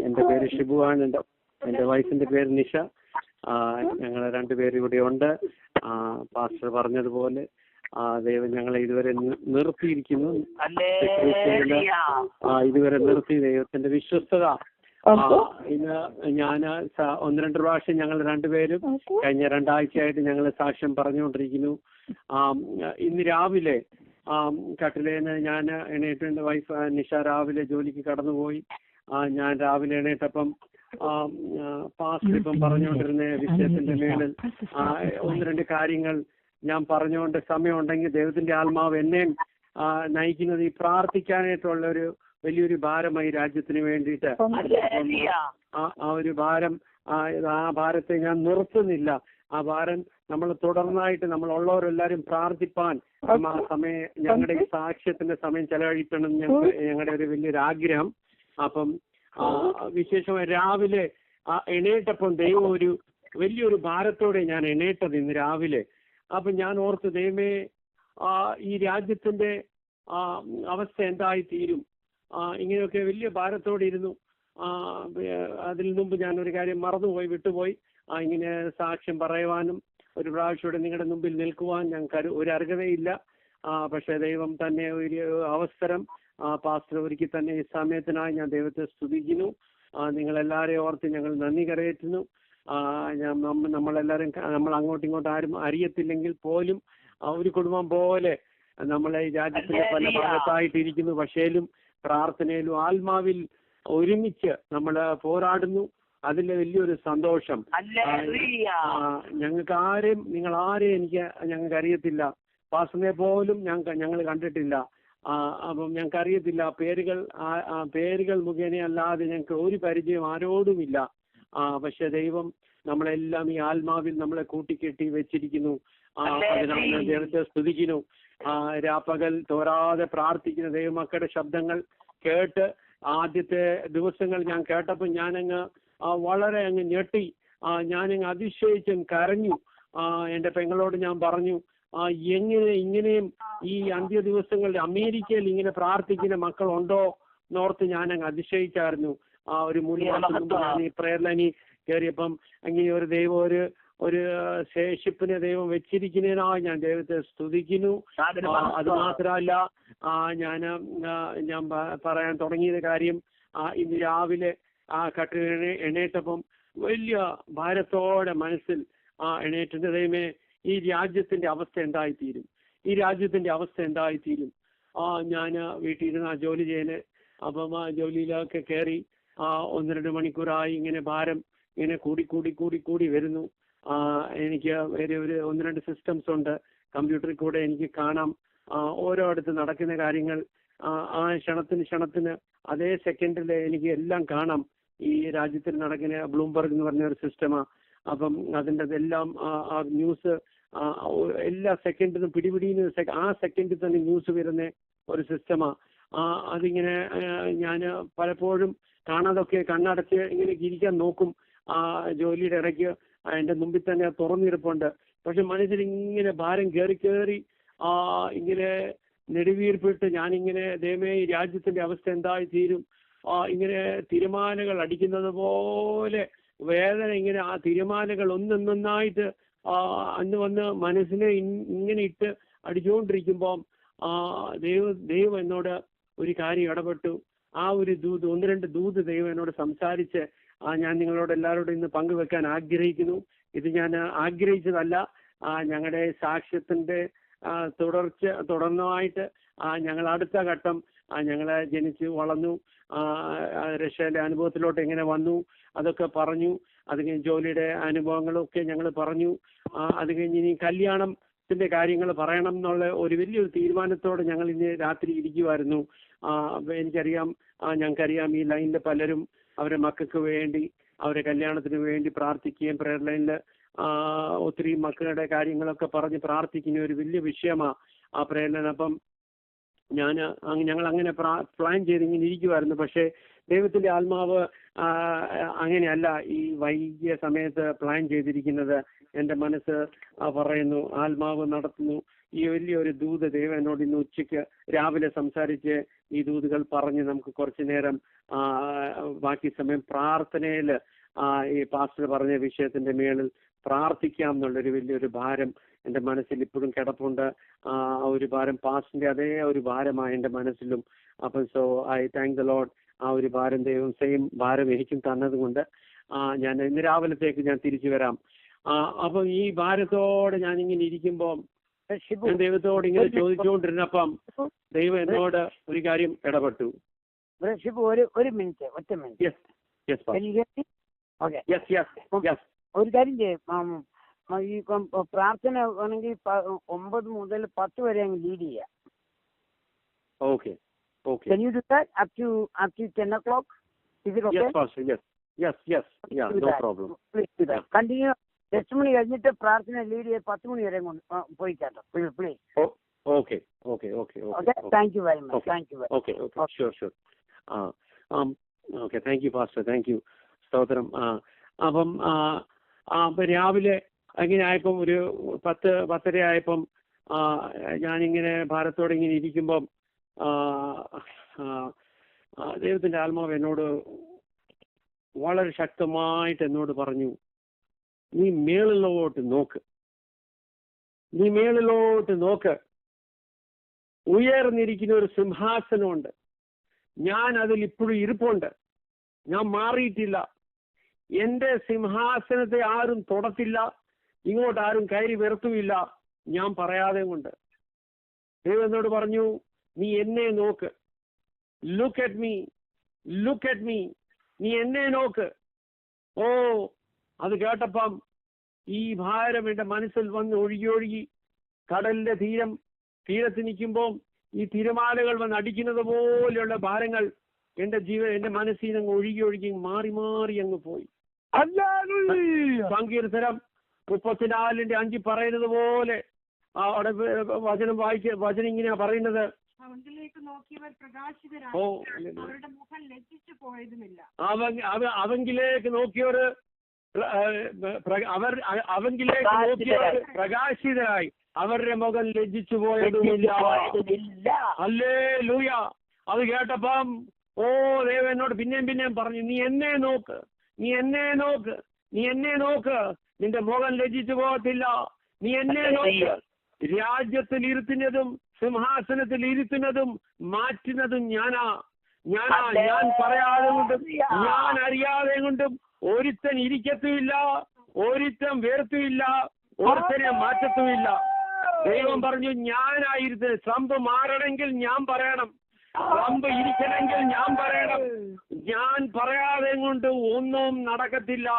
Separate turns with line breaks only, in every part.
എൻ്റെ പേര് ഷിബുവാണ്. എൻ്റെ വൈഫിന്റെ പേര് നിഷ. ഞങ്ങൾ രണ്ടുപേരും ഇവിടെ ഉണ്ട്. പാസ്റ്റർ പറഞ്ഞതുപോലെ ദൈവം ഞങ്ങളെ ഇതുവരെ നിർത്തിയിരിക്കുന്നു. ഇതുവരെ നിർത്തി ദൈവത്തിന്റെ വിശ്വസ്തത. ഇന്ന് ഞാൻ 1-2 പ്രാവശ്യം ഞങ്ങൾ രണ്ടുപേരും കഴിഞ്ഞ 2 ആഴ്ചയായിട്ട് ഞങ്ങൾ സാക്ഷ്യം പറഞ്ഞുകൊണ്ടിരിക്കുന്നു. ഇന്ന് രാവിലെ കട്ടിലേന്ന് ഞാൻ എണീറ്റ്, വൈഫ് നിഷ രാവിലെ ജോലിക്ക് കടന്നുപോയി. ഞാൻ രാവിലെ എണീറ്റപ്പം പാസ്റ്റർ ഇപ്പം പറഞ്ഞുകൊണ്ടിരുന്ന വിഷയത്തിന്റെ മേളിൽ 1-2 കാര്യങ്ങൾ ഞാൻ പറഞ്ഞുകൊണ്ട് സമയമുണ്ടെങ്കിൽ ദൈവത്തിന്റെ ആത്മാവ് എന്നെ നയിക്കുന്നത് ഈ പ്രാർത്ഥിക്കാനായിട്ടുള്ള ഒരു വലിയൊരു ഭാരമായി രാജ്യത്തിന് വേണ്ടിയിട്ട്. ആ ഒരു ഭാരം, ആ ഭാരത്തെ ഞാൻ നിർത്തുന്നില്ല. ആ ഭാരം നമ്മൾ തുടർന്നായിട്ട് നമ്മളുള്ളവരെല്ലാരും പ്രാർത്ഥിപ്പാൻ ആ സമയം ഞങ്ങളുടെ ഈ സാക്ഷ്യത്തിന്റെ സമയം ചെലവഴിക്കണം ഞങ്ങളുടെ ഒരു വലിയൊരു ആഗ്രഹം. അപ്പം വിശേഷമായി രാവിലെ എണീറ്റപ്പം ദൈവം ഒരു വലിയൊരു ഭാരത്തോടെ ഞാൻ എണീറ്റത് ഇന്ന് രാവിലെ. അപ്പൊ ഞാൻ ഓർത്ത്, ദൈവമേ, ഈ രാജ്യത്തിന്റെ അവസ്ഥ എന്തായി തീരും? ഇങ്ങനെയൊക്കെ വലിയ ഭാരത്തോടെ ഇരുന്നു. അതിൽ മുമ്പ് ഞാൻ ഒരു കാര്യം മറന്നുപോയി, വിട്ടുപോയി. ഇങ്ങനെ സാക്ഷ്യം പറയുവാനും ഒരു പ്രാവശ്യം നിങ്ങളുടെ മുമ്പിൽ നിൽക്കുവാൻ ഞങ്ങൾക്ക് ഒരു അർഹതയില്ല. പക്ഷെ ദൈവം തന്നെ ഒരു അവസരം പാസ്റ്റർ ഒരുക്കി തന്നെ ഈ സമയത്തിനായി ഞാൻ ദൈവത്തെ സ്തുതിക്കുന്നു. നിങ്ങളെല്ലാവരെയും ഓർത്ത് ഞങ്ങൾ നന്ദി കരയറ്റുന്നു. നമ്മളെല്ലാവരും നമ്മൾ അങ്ങോട്ടും ഇങ്ങോട്ടും ആരും അറിയത്തില്ലെങ്കിൽ പോലും ഒരു കുടുംബം പോലെ നമ്മളെ ഈ രാജ്യത്തിന്റെ പല ഭാഗത്തായിട്ടിരിക്കുന്നു. പക്ഷേലും പ്രാർത്ഥനയിലും ആത്മാവിൽ ഒരുമിച്ച് നമ്മൾ പോരാടുന്നു. അതിന്റെ വലിയൊരു സന്തോഷം. നിങ്ങൾ ആരെയും ഞങ്ങൾക്ക് അറിയത്തില്ല. പാസ്റ്ററിനെ പോലും ഞങ്ങൾ കണ്ടിട്ടില്ല. അപ്പം ഞങ്ങൾക്ക് അറിയത്തില്ല. പേരുകൾ മുഖേന അല്ലാതെ ഞങ്ങൾക്ക് ഒരു പരിചയം ആരോടുമില്ല. പക്ഷെ ദൈവം നമ്മളെല്ലാം ഈ ആത്മാവിൽ നമ്മളെ കൂട്ടിക്കെട്ടി വെച്ചിരിക്കുന്നു. അതിനാണ് ദൈവത്തെ സ്തുതിക്കുന്നു. രാപ്പകൽ തോരാതെ പ്രാർത്ഥിക്കുന്ന ദൈവമക്കളുടെ ശബ്ദങ്ങൾ കേട്ട് ആദ്യത്തെ ദിവസങ്ങൾ ഞാൻ കേട്ടപ്പോൾ ഞാനങ്ങ് വളരെ അങ്ങ് ഞെട്ടി. ഞാനങ്ങ് അതിശയിച്ച് കരഞ്ഞു. എൻ്റെ പെങ്ങളോട് ഞാൻ പറഞ്ഞു, ഇങ്ങനെയും ഈ അന്ത്യ ദിവസങ്ങളിൽ അമേരിക്കയിൽ ഇങ്ങനെ പ്രാർത്ഥിക്കുന്ന മക്കളുണ്ടോ എന്നോർത്ത് ഞാനങ്ങ് അതിശയിച്ചായിരുന്നു. ഒരു 3 മാസം മുമ്പ് ഞാൻ ഈ പ്രയർ ലൈനിൽ കയറിയപ്പം അങ്ങനെ ഒരു ദൈവം ഒരു ശേഷിപ്പിനെ ദൈവം വെച്ചിരിക്കുന്നതിനായി ഞാൻ ദൈവത്തെ സ്തുതിക്കുന്നു. അത് മാത്രമല്ല, ഞാൻ പറയാൻ തുടങ്ങിയ കാര്യം, ഇന്ന് രാവിലെ കട്ടിലിനെ എണീറ്റപ്പം വലിയ ഭാരത്തോടെ മനസ്സിൽ എണീറ്റിന്റെ ദൈവമേ, ഈ രാജ്യത്തിന്റെ അവസ്ഥ എന്തായിത്തീരും? ഈ രാജ്യത്തിന്റെ അവസ്ഥ എന്തായിത്തീരും? ഞാൻ വീട്ടിലിരുന്ന് ജോലി ചെയ്യല്. അപ്പം ജോലിയിലൊക്കെ കയറി 1-2 മണിക്കൂറായി ഇങ്ങനെ ഭാരം ഇങ്ങനെ കൂടി വരുന്നു. എനിക്ക് ഒരു 1-2 സിസ്റ്റംസ് ഉണ്ട്. കമ്പ്യൂട്ടറിൽ കൂടെ എനിക്ക് കാണാം ഓരോ അടുത്ത് നടക്കുന്ന കാര്യങ്ങൾ. ആ ക്ഷണത്തിന് അതേ സെക്കൻഡിൽ എനിക്ക് എല്ലാം കാണാം. ഈ രാജ്യത്തിൽ നടക്കുന്ന ബ്ലൂംബർഗ് എന്ന് പറഞ്ഞ ഒരു സിസ്റ്റമാ. അപ്പം അതിൻ്റെ എല്ലാം ന്യൂസ് എല്ലാ സെക്കൻഡിനും പിടിപിടിന്ന് ആ സെക്കൻഡിൽ തന്നെ ന്യൂസ് വരുന്ന ഒരു സിസ്റ്റമാ. അതിങ്ങനെ ഞാൻ പലപ്പോഴും കാണാതൊക്കെ കണ്ണടച്ച് ഇങ്ങനെ ഇരിക്കാൻ നോക്കും. ജോലിയുടെ ഇടയ്ക്ക് എൻ്റെ മുമ്പിൽ തന്നെ തുറന്നിരിപ്പുണ്ട്. പക്ഷെ മനസ്സിൽ ഇങ്ങനെ ഭാരം കയറി ഇങ്ങനെ നെടുവീർപ്പിട്ട് ഞാനിങ്ങനെ ദൈവമേ, ഈ രാജ്യത്തിന്റെ അവസ്ഥ എന്തായി തീരും? ഇങ്ങനെ തിരമാലകൾ അടിക്കുന്നത് പോലെ വേദന, ഇങ്ങനെ ആ തിരമാലകൾ ഒന്നൊന്നായിട്ട് അന്ന് വന്ന് മനസ്സിനെ ഇങ്ങനെ ഇട്ട് അടിച്ചുകൊണ്ടിരിക്കുമ്പം ദൈവം എന്നോട് ഒരു കാര്യം ഇടപെട്ടു. ആ ഒരു ദൂത്, 1-2 ദൂത് ദൈവം എന്നോട് സംസാരിച്ച് ഞാൻ നിങ്ങളോട് എല്ലാവരോടും ഇന്ന് പങ്കുവെക്കാൻ ആഗ്രഹിക്കുന്നു. ഇത് ഞാൻ ആഗ്രഹിച്ചതല്ല. ഞങ്ങളുടെ സാക്ഷ്യത്തിന്റെ തുടർന്നതായിട്ട് ഞങ്ങൾ അടുത്ത ഘട്ടം ഞങ്ങളെ ജനിച്ചു വളർന്നു രക്ഷയുടെ അനുഭവത്തിലോട്ട് എങ്ങനെ വന്നു അതൊക്കെ പറഞ്ഞു. അത് കഴിഞ്ഞ് ജോലിയുടെ അനുഭവങ്ങളൊക്കെ ഞങ്ങൾ പറഞ്ഞു. അത് കഴിഞ്ഞ് ഇനി കല്യാണത്തിന്റെ കാര്യങ്ങൾ പറയണം എന്നുള്ള ഒരു വലിയൊരു തീരുമാനത്തോടെ ഞങ്ങൾ ഇന്ന് രാത്രി ഇരിക്കുമായിരുന്നു. ഞങ്ങൾക്കറിയാം ഈ ലൈനിലെ പലരും അവരുടെ മക്കൾക്ക് വേണ്ടി, അവരുടെ കല്യാണത്തിന് വേണ്ടി പ്രാർത്ഥിക്കുകയും പ്രയർ ലൈനിൽ ഒത്തിരി മക്കളുടെ കാര്യങ്ങളൊക്കെ പറഞ്ഞ് പ്രാർത്ഥിക്കുന്ന ഒരു വലിയ വിഷയമാണ് ആ പ്രയർ ലൈൻ. അപ്പം ഞങ്ങൾ അങ്ങനെ പ്ലാൻ ചെയ്ത് ഇങ്ങനെ ഇരിക്കുമായിരുന്നു. പക്ഷേ ദൈവത്തിന്റെ ആത്മാവ് അങ്ങനെയല്ല ഈ വൈകിയ സമയത്ത് പ്ലാൻ ചെയ്തിരിക്കുന്നത്. എൻ്റെ മനസ്സ് പറയുന്നു, ആത്മാവ് നടത്തുന്നു. ഈ വലിയൊരു ദൂത് ദൈവം എന്നോട് ഇന്ന് ഉച്ചയ്ക്ക് രാവിലെ സംസാരിച്ച് ഈ ദൂതുകൾ പറഞ്ഞ് നമുക്ക് കുറച്ചു നേരം ബാക്കി സമയം പ്രാർത്ഥനയിൽ ഈ പാസ്റ്റർ പറഞ്ഞ വിഷയത്തിന്റെ മേളിൽ പ്രാർത്ഥിക്കാം എന്നുള്ളൊരു വലിയൊരു ഭാരം എൻ്റെ മനസ്സിൽ ഇപ്പോഴും കിടപ്പുണ്ട്. ആ ഒരു ഭാരം പാസ്റ്ററിന്റെ അതേ ഒരു ഭാരമാണ് എൻ്റെ മനസ്സിലും. അപ്പം so I thank the Lord. ആ ഒരു ഭാരം ദൈവം സെയിം ഭാരം എനിക്കും തന്നത് കൊണ്ട് ഞാൻ ഇന്ന് രാവിലത്തേക്ക് ഞാൻ തിരിച്ചു വരാം. അപ്പം ഈ ഭാരത്തോടെ ഞാൻ ഇങ്ങനെ ഇരിക്കുമ്പോൾ ഞാൻ ദൈവത്തോട് ഇങ്ങനെ ചോദിച്ചുകൊണ്ടിരുന്നപ്പം ദൈവം എന്നോട് ഒരു കാര്യം ഇടപെട്ടു.
ഒരു മിനിറ്റ്, ഒറ്റ മിനിറ്റ്. ഒരു കാര്യം ചെയ്യും, ഈ പ്രാർത്ഥന ആണെങ്കിൽ 9 മുതൽ 10 വരെ അങ്ങ് ലീഡ് ചെയ്യാം.
Okay.
Can you do that up to 10 o'clock? Is it okay?
Yes, Pastor. Yes. Yeah, no problem.
Please do that. Continue. 10 മണി കഴിഞ്ഞിട്ട് പ്രാർത്ഥന ലീഡ് ചെയ്ത് 10 മണി വരെ പോയി കേട്ടോ. Please.
Okay.
Thank you very much. Thank you very much.
Okay. Sure. Okay. Thank you, Pastor. Thank you. സ്തോത്രം. അപ്പം രാവിലെ അങ്ങനെ ആയപ്പം ഒരു 10:10 ആയപ്പം ഞാനിങ്ങനെ ഭാരത്തോടെ ഇങ്ങനെ ഇരിക്കുമ്പം ദൈവത്തിന്റെ ആത്മാവ് എന്നോട് വളരെ ശക്തമായിട്ട് എന്നോട് പറഞ്ഞു, നീ മേളിലോട്ട് നോക്ക്. ഉയർന്നിരിക്കുന്ന ഒരു സിംഹാസനമുണ്ട്. ഞാൻ അതിൽ ഇപ്പോഴും ഇരിപ്പുണ്ട്. ഞാൻ മാറിയിട്ടില്ല. എന്റെ സിംഹാസനത്തെ ആരും തൊടത്തില്ല. ഇങ്ങോട്ട് ആരും കയറി വരുത്തുമില്ല. ഞാൻ പറയാതെ കൊണ്ട് ദൈവം എന്നോട് പറഞ്ഞു, നീ എന്നെ നോക്ക്. Look at me. നീ എന്നെ നോക്ക്. അത് കേട്ടപ്പം ഈ ഭാരം എൻ്റെ മനസ്സിൽ വന്ന് ഒഴുകി കടലിന്റെ തീരത്ത് നിൽക്കുമ്പോൾ ഈ തിരമാലകൾ വന്ന് അടിക്കുന്നത് പോലെയുള്ള ഭാരങ്ങൾ എൻ്റെ മനസ്സിൽ നിന്ന് ഒഴുകി മാറി അങ്ങ് പോയി. സങ്കീർത്തനം 34:5 പറയുന്നത് പോലെ അവിടെ വചനം ഇങ്ങനെയാ പറയുന്നത്, അവങ്കിലേക്ക് നോക്കിയവർ പ്രകാശിതരായി അവരുടെ മുഖം ലജ്ജിച്ചു പോയതുമില്ല. ഹല്ലേലൂയ. അത് കേട്ടപ്പം ദൈവം എന്നോട് പിന്നെയും പറഞ്ഞു, നീ എന്നെ നോക്ക്. നിന്റെ മുഖം ലജ്ജിച്ചു പോകത്തില്ല. നീ എന്നെ നോക്ക്. രാജ്യത്തിൽ ഇരുത്തുന്നതും സിംഹാസനത്തിൽ ഇരുത്തുന്നതും മാറ്റുന്നതും ഞാനാ. ഞാൻ പറയാതെ കൊണ്ടും ഞാൻ അറിയാതെ കൊണ്ടും ഒരുത്തൻ ഇരിക്കത്തുമില്ല, ഒരുത്തൻ വേർത്തുമില്ല, ഒരുത്തനെ മാറ്റത്തുമില്ല. ദൈവം പറഞ്ഞു, ഞാനായിരുന്നു. ട്രംപ് മാറണമെങ്കിൽ ഞാൻ പറയണം, ട്രംപ് ഇരിക്കണമെങ്കിൽ ഞാൻ പറയണം. ഞാൻ പറയാതെ കൊണ്ട് ഒന്നും നടക്കത്തില്ല.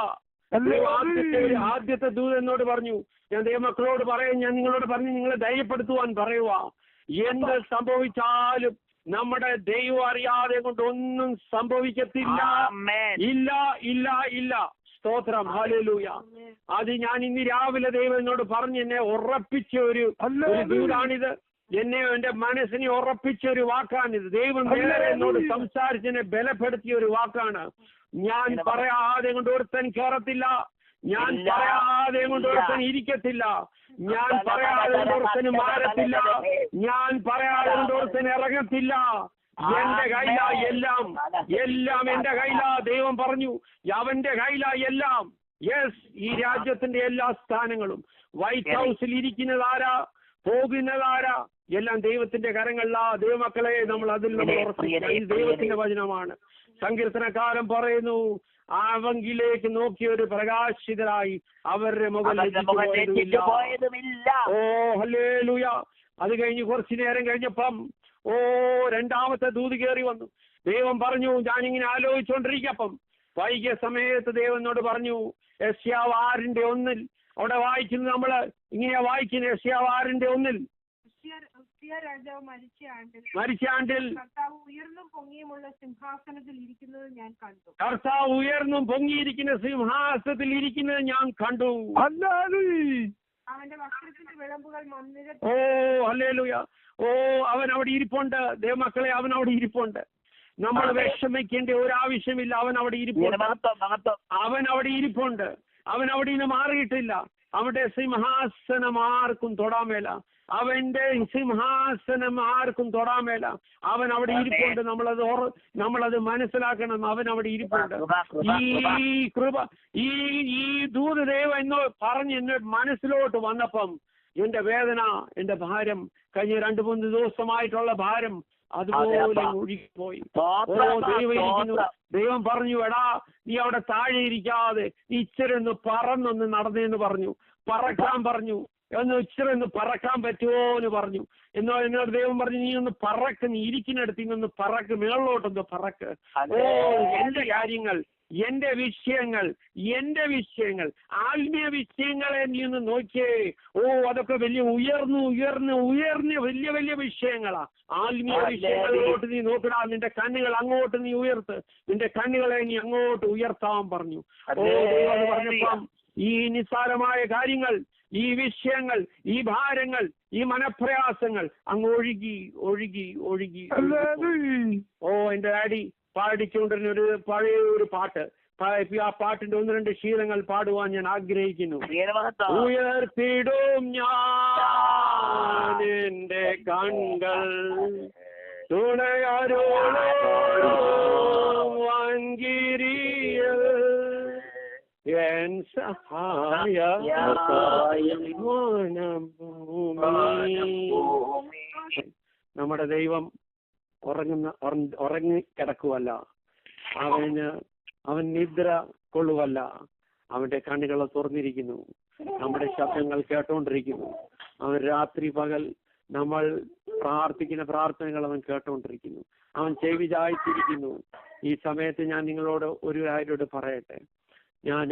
ആദ്യത്തെ ദൂത് എന്നോട് പറഞ്ഞു, ഞാൻ ദൈവമക്കളോട് ഞാൻ നിങ്ങളോട് പറഞ്ഞു, നിങ്ങളെ ധൈര്യപ്പെടുത്തുവാൻ പറയുക. എന്ത് സംഭവിച്ചാലും നമ്മുടെ ദൈവം അറിയാതെ കൊണ്ട് ഒന്നും സംഭവിക്കത്തില്ല. ഇല്ല. സ്തോത്രം. ഹല്ലേലൂയ. അത് ഞാൻ ഇന്ന് രാവിലെ ദൈവം എന്നോട് പറഞ്ഞ് എന്നെ ഉറപ്പിച്ച ഒരു ദൂതാണിത്. എന്റെ മനസ്സിനെ ഉറപ്പിച്ച ഒരു വാക്കാണിത്. ദൈവം നേരെ എന്നോട് സംസാരിച്ചെന്നെ ബലപ്പെടുത്തിയ ഒരു വാക്കാണ്. ഞാൻ പറയാതെ കൊണ്ട് ഒരുത്തൻ കയറത്തില്ല. ഞാൻ പറയാതെ കൊണ്ട് ഒരുത്തൻ ഇരിക്കത്തില്ല. ഞാൻ പറയാതെ കൊണ്ട് ഒരുത്തന് മാറത്തില്ല. ഞാൻ പറയാതെ കൊണ്ട് ഒരുത്തൻ ഇറങ്ങത്തില്ല. എന്റെ കയ്യില എല്ലാം എന്റെ കയ്യില. ദൈവം പറഞ്ഞു, അവന്റെ കയ്യില എല്ലാം. യെസ്, ഈ രാജ്യത്തിന്റെ എല്ലാ സ്ഥാനങ്ങളും, വൈറ്റ് ഹൗസിൽ ഇരിക്കുന്നതാരാ, പോകുന്നതാരാ, എല്ലാം ദൈവത്തിന്റെ കരങ്ങളിലാ. ദൈവമക്കളെ, നമ്മൾ ഉറപ്പിക്കുക. ഇത് ദൈവത്തിന്റെ വചനമാണ്. സങ്കീർത്തനക്കാരൻ പറയുന്നു, അവങ്കിലേക്ക് നോക്കിയൊരു പ്രകാശിതരായി അവരുടെ മുകളിൽ. ഹല്ലേലൂയ. അത് കഴിഞ്ഞ് കുറച്ചു നേരം കഴിഞ്ഞപ്പം രണ്ടാമത്തെ ദൂത് കയറി വന്നു. ദൈവം പറഞ്ഞു, ഞാനിങ്ങനെ ആലോചിച്ചുകൊണ്ടിരിക്കപ്പം വൈകിയ സമയത്ത് ദൈവം എന്നോട് പറഞ്ഞു, യെശയ്യാവ് 6:1 അവിടെ വായിക്കുന്നത് നമ്മള് ഇങ്ങനെയാ വായിക്കുന്നത്. യെശയ്യാവ് 6:1 മരിച്ച ആണ്ടിൽ കർത്താവ് ഉയർന്നും പൊങ്ങിയിരിക്കുന്ന സിംഹാസനത്തിൽ ഇരിക്കുന്നത് ഞാൻ കണ്ടു. അവന്റെ വസ്ത്രത്തിന്റെ വിളമ്പുകൾ ഹല്ലേലൂയ. അവൻ അവിടെ ഇരിപ്പുണ്ട്. ദൈവമക്കളെ, അവൻ അവിടെ ഇരിപ്പുണ്ട്. നമ്മൾ വിഷമിക്കേണ്ട ഒരു ആവശ്യമില്ല. അവൻ അവിടെ ഇരിപ്പുണ്ട്. അവൻ അവിടെ നിന്ന് മാറിയിട്ടില്ല. അവന്റെ സിംഹാസനം ആർക്കും തൊടാൻ മേല. അവന്റെ സിംഹാസനം ആർക്കും തൊടാൻ മേല. അവൻ അവിടെ ഇരിപ്പുണ്ട്. നമ്മളത് മനസ്സിലാക്കണം. അവൻ അവിടെ ഇരിപ്പുണ്ട്. ഈ കൃപ ഈ ദൂതദേവ എന്ന് പറഞ്ഞ് എന്നെ മനസ്സിലോട്ട് വന്നപ്പം എന്റെ വേദന, എന്റെ ഭാരം, കഴിഞ്ഞ 2-3 ദിവസമായിട്ടുള്ള ഭാരം അതുപോലെ ഒഴുകിപ്പോയി. ദൈവം ഇരിക്കുന്നു. ദൈവം പറഞ്ഞു, എടാ നീ അവിടെ താഴെ ഇരിക്കാതെ നീ ഇച്ചിരി ഒന്ന് പറന്നൊന്ന് നടന്നേന്ന് പറഞ്ഞു. പറക്കാൻ പറഞ്ഞു. ഇച്ചിരി ഒന്ന് പറക്കാൻ പറ്റുമോ എന്ന് പറഞ്ഞു. എന്നോട് ദൈവം പറഞ്ഞു, നീ ഒന്ന് പറക്ക്, നീ ഇരിക്കുന്നിടത്ത് നീ ഒന്ന് പറക്ക്, മേളിലോട്ടൊന്ന് പറക്ക്. എന്റെ കാര്യങ്ങൾ, എന്റെ വിഷയങ്ങൾ ആത്മീയ വിഷയങ്ങളെ നീ ഒന്ന് നോക്കിയേ. അതൊക്കെ വലിയ ഉയർന്ന വലിയ വിഷയങ്ങളാ. ആത്മീയ വിഷയങ്ങളിലോട്ട് നീ നോക്കടാ. നിന്റെ കണ്ണുകൾ അങ്ങോട്ട് നീ ഉയർത്ത്. നിന്റെ കണ്ണുകളെ നീ അങ്ങോട്ട് ഉയർത്താൻ പറഞ്ഞു. ദൈവം പറഞ്ഞപ്പം ഈ നിസ്സാരമായ കാര്യങ്ങൾ, ഈ വിഷയങ്ങൾ, ഈ ഭാരങ്ങൾ, ഈ മനപ്രയാസങ്ങൾ അങ്ങ് ഒഴുകി. എന്റെ ഡാഡി പാടിക്കൊണ്ടിരുന്ന ഒരു പഴയ ഒരു പാട്ട്, ആ പാട്ടിന്റെ 1-2 ശീലങ്ങൾ പാടുവാൻ ഞാൻ ആഗ്രഹിക്കുന്നു. ഉയർത്തിടും ഞാൻ എന്റെ കണ്ണുകൾ തുണയാരോളോ വൻകിരിയിൽ എൻ സഹായം നമ്മുടെ ദൈവം ഉറങ്ങിക്കിടക്കുവല്ല. അവൻ നിദ്ര കൊള്ളുവല്ല. അവന്റെ കണ്ണുകൾ തുറന്നിരിക്കുന്നു. നമ്മുടെ ശബ്ദങ്ങൾ കേട്ടോണ്ടിരിക്കുന്നു. അവൻ രാത്രി പകൽ നമ്മൾ പ്രാർത്ഥിക്കുന്ന പ്രാർത്ഥനകൾ അവൻ കേട്ടോണ്ടിരിക്കുന്നു. അവൻ ചെവി ചായ്ച്ചിരിക്കുന്നു. ഈ സമയത്ത് ഞാൻ നിങ്ങളോട് ഒരു കാര്യോട് പറയട്ടെ. ഞാൻ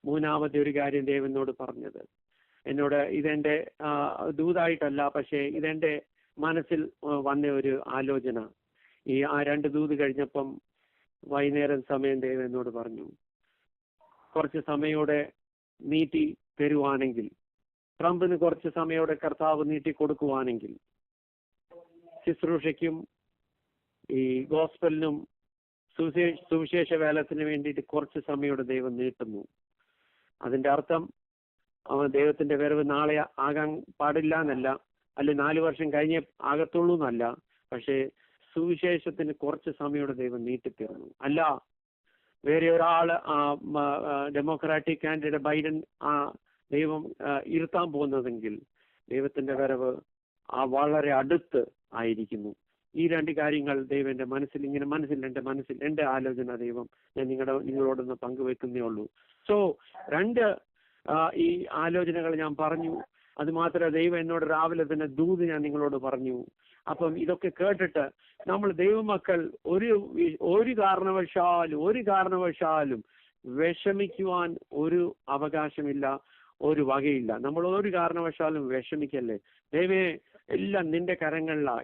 3-ാമത്തെ ഒരു കാര്യം ദൈവനോട് പറഞ്ഞത്, എന്നോട് ഇതെന്റെ ദൂതായിട്ടല്ല, പക്ഷേ ഇതെന്റെ മനസ്സിൽ വന്ന ഒരു ആലോചന. ആ 2 ദൂത് കഴിഞ്ഞപ്പം വൈകുന്നേരം സമയം ദൈവം എന്നോട് പറഞ്ഞു, കുറച്ച് സമയോടെ നീട്ടി തരുവാണെങ്കിൽ, ട്രംപിന് കുറച്ച് സമയോടെ കർത്താവ് നീട്ടി കൊടുക്കുവാണെങ്കിൽ, ശുശ്രൂഷയ്ക്കും ഈ ഗോസ്പലിനും സുവിശേഷ വേലത്തിന് വേണ്ടിയിട്ട് കുറച്ച് സമയോടെ ദൈവം നീട്ടുന്നു. അതിന്റെ അർത്ഥം ദൈവത്തിന്റെ വരവ് നാളെ ആകാൻ പാടില്ല എന്നല്ല, അല്ലെ 4 വർഷം കഴിഞ്ഞേ ആകത്തുള്ളൂ എന്നല്ല. പക്ഷേ സുവിശേഷത്തിന് കുറച്ച് സമയോടെ ദൈവം നീട്ടിത്തീർന്നു. അല്ല വേറെ ഒരാള് ഡെമോക്രാറ്റിക് കാൻഡിഡേറ്റ് ബൈഡൻ ദൈവം ഇരുത്താൻ പോകുന്നതെങ്കിൽ ദൈവത്തിന്റെ വരവ് വളരെ അടുത്ത് ആയിരിക്കുന്നു. ഈ 2 കാര്യങ്ങൾ ദൈവം എന്റെ മനസ്സിൽ എന്റെ ആലോചന ദൈവം ഞാൻ നിങ്ങളോടൊന്ന് പങ്കുവെക്കുന്നേ ഉള്ളൂ. സോ 2 ഈ ആലോചനകൾ ഞാൻ പറഞ്ഞു. അത് മാത്രമല്ല, ദൈവം എന്നോട് രാവിലെ തന്നെ ദൂത് ഞാൻ നിങ്ങളോട് പറഞ്ഞു. അപ്പം ഇതൊക്കെ കേട്ടിട്ട് നമ്മൾ ദൈവമക്കൾ ഒരു കാരണവശാലും വിഷമിക്കുവാൻ ഒരു അവകാശമില്ല, ഒരു വകയില്ല. നമ്മൾ ഒരു കാരണവശാലും വിഷമിക്കല്ലേ. ദൈവമേ, എല്ലാം നിന്റെ കരങ്ങളിലാ,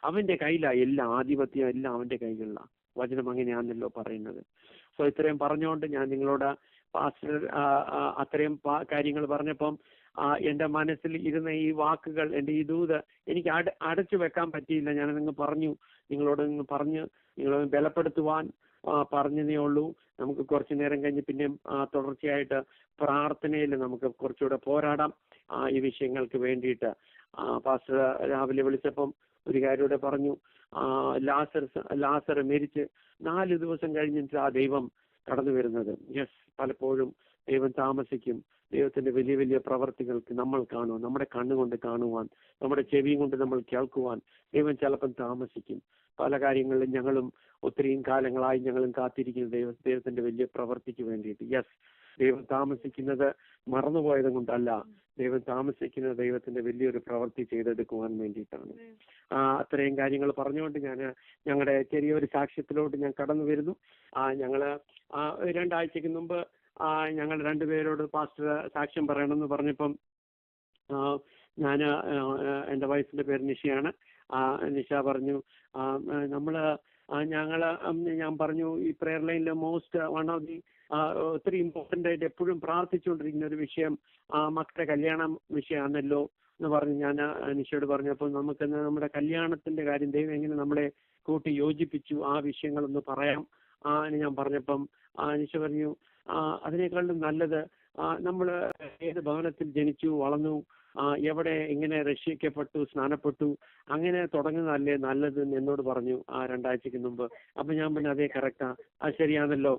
അവന്റെ കയ്യിലാ എല്ലാം, ആധിപത്യം എല്ലാം അവന്റെ കൈകളിലാ. വചനം അങ്ങനെയാണല്ലോ പറയുന്നത്. സോ ഇത്രയും പറഞ്ഞുകൊണ്ട് ഞാൻ നിങ്ങളോട് പാസ്റ്റർ അത്രയും കാര്യങ്ങൾ പറഞ്ഞപ്പം എന്റെ മനസ്സിൽ ഇരുന്ന ഈ വാക്കുകൾ, എന്റെ ഈ ദൂത് എനിക്ക് അടച്ചു വെക്കാൻ പറ്റിയില്ല. ഞാൻ നിങ്ങളോട് പറഞ്ഞ് നിങ്ങളെ ബലപ്പെടുത്തുവാൻ പറഞ്ഞതേ ഉള്ളൂ. നമുക്ക് കുറച്ചു നേരം കഴിഞ്ഞ് പിന്നെ തുടർച്ചയായിട്ട് പ്രാർത്ഥനയിൽ നമുക്ക് കുറച്ചുകൂടെ പോരാടാം ഈ വിഷയങ്ങൾക്ക് വേണ്ടിയിട്ട്. പാസ്റ്റർ രാവിലെ വിളിച്ചപ്പം ഒരു കാര്യം കൂടെ പറഞ്ഞു. ലാസർ മരിച്ച് 4 ദിവസം കഴിഞ്ഞിട്ട് ആ ദൈവം കടന്നു വരുന്നത്. യെസ്, പലപ്പോഴും ദൈവം താമസിക്കും. ദൈവത്തിന്റെ വലിയ പ്രവർത്തികൾക്ക് നമ്മൾ കാണുവാൻ, നമ്മുടെ കണ്ണുകൊണ്ട് കാണുവാൻ, നമ്മുടെ ചെവിയും കൊണ്ട് നമ്മൾ കേൾക്കുവാൻ ദൈവം ചിലപ്പം താമസിക്കും. പല കാര്യങ്ങളിലും ഞങ്ങളും ഒത്തിരിയും കാലങ്ങളായി ഞങ്ങളും കാത്തിരിക്കുന്ന ദൈവത്തിന്റെ വലിയ പ്രവർത്തിക്ക് വേണ്ടിയിട്ട്. യെസ്, ദൈവം താമസിക്കുന്നത് മറന്നുപോയത് കൊണ്ടല്ല, ദൈവം താമസിക്കുന്നത് ദൈവത്തിന്റെ വലിയൊരു പ്രവൃത്തി ചെയ്തെടുക്കുവാൻ വേണ്ടിയിട്ടാണ്. അത്രയും കാര്യങ്ങൾ പറഞ്ഞുകൊണ്ട് ഞങ്ങളുടെ ചെറിയൊരു സാക്ഷ്യത്തിലോട്ട് ഞാൻ കടന്നു വരുന്നു. ഞങ്ങള് 2 ആഴ്ചക്ക് മുമ്പ് ഞങ്ങൾ 2 പേരോട് പാസ്റ്റർ സാക്ഷ്യം പറയണമെന്ന് പറഞ്ഞപ്പം ഞാൻ എൻ്റെ വൈഫിന്റെ പേര് നിഷയാണ്. നിഷ പറഞ്ഞു, ഞാൻ പറഞ്ഞു ഈ പ്രെയർ ലൈനിലെ വൺ ഓഫ് ദി ഒത്തിരി ഇമ്പോർട്ടൻ്റ് ആയിട്ട് എപ്പോഴും പ്രാർത്ഥിച്ചുകൊണ്ടിരിക്കുന്ന ഒരു വിഷയം മക്കളുടെ കല്യാണം വിഷയമാണല്ലോ എന്ന് പറഞ്ഞ് ഞാൻ നിഷയോട് പറഞ്ഞപ്പോൾ നമ്മുടെ കല്യാണത്തിന്റെ കാര്യം ദൈവം എങ്ങനെ നമ്മളെ കൂട്ടി യോജിപ്പിച്ചു ആ വിഷയങ്ങളൊന്ന് പറയാം ഞാൻ പറഞ്ഞപ്പം നിശ പറഞ്ഞു അതിനേക്കാളും നല്ലത് നമ്മൾ ഏത് ഭവനത്തിൽ ജനിച്ചു വളർന്നു, എവിടെ എങ്ങനെ രക്ഷിക്കപ്പെട്ടു സ്നാനപ്പെട്ടു അങ്ങനെ തുടങ്ങുന്നതല്ലേ നല്ലത് എന്നോട് പറഞ്ഞു 2 ആഴ്ചക്ക് മുമ്പ്. അപ്പൊ ഞാൻ പറഞ്ഞു അതേ കറക്റ്റാ, അത് ശരിയാണല്ലോ.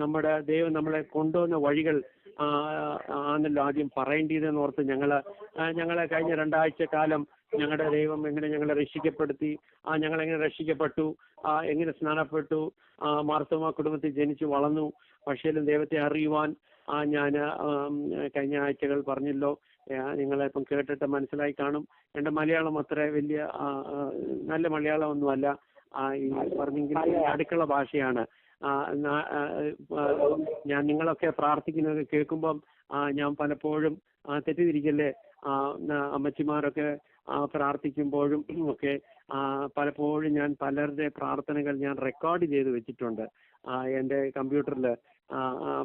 നമ്മുടെ ദൈവം നമ്മളെ കൊണ്ടുവന്ന വഴികൾ ആണല്ലോ ആദ്യം പറയേണ്ടതെന്ന് ഓർത്ത് ഞങ്ങളെ കഴിഞ്ഞ 2 ആഴ്ച കാലം ഞങ്ങളുടെ ദൈവം എങ്ങനെ ഞങ്ങളെ രക്ഷിക്കപ്പെടുത്തി, ഞങ്ങളെങ്ങനെ രക്ഷിക്കപ്പെട്ടു, എങ്ങനെ സ്നാനപ്പെട്ടു, മാർത്തോമാ കുടുംബത്തിൽ ജനിച്ചു വളർന്നു. പക്ഷേലും ദൈവത്തെ അറിയുവാൻ ഞാൻ കഴിഞ്ഞ ആഴ്ചകൾ പറഞ്ഞല്ലോ, നിങ്ങളെ ഇപ്പം കേട്ടിട്ട് മനസ്സിലായി കാണും. എൻ്റെ മലയാളം അത്ര വലിയ നല്ല മലയാളം ഒന്നുമല്ല, ഈ പറഞ്ഞെങ്കിൽ അടുക്കള ഭാഷയാണ്. ഞാൻ നിങ്ങളൊക്കെ പ്രാർത്ഥിക്കുന്നത് കേൾക്കുമ്പം ഞാൻ പലപ്പോഴും തെറ്റിദ്ധരിക്കല്ലേ, അമ്മച്ചിമാരൊക്കെ പ്രാർത്ഥിക്കുമ്പോഴും ഒക്കെ പലപ്പോഴും ഞാൻ പലരുടെ പ്രാർത്ഥനകൾ ഞാൻ റെക്കോർഡ് ചെയ്ത് വെച്ചിട്ടുണ്ട് എൻ്റെ കമ്പ്യൂട്ടറിൽ.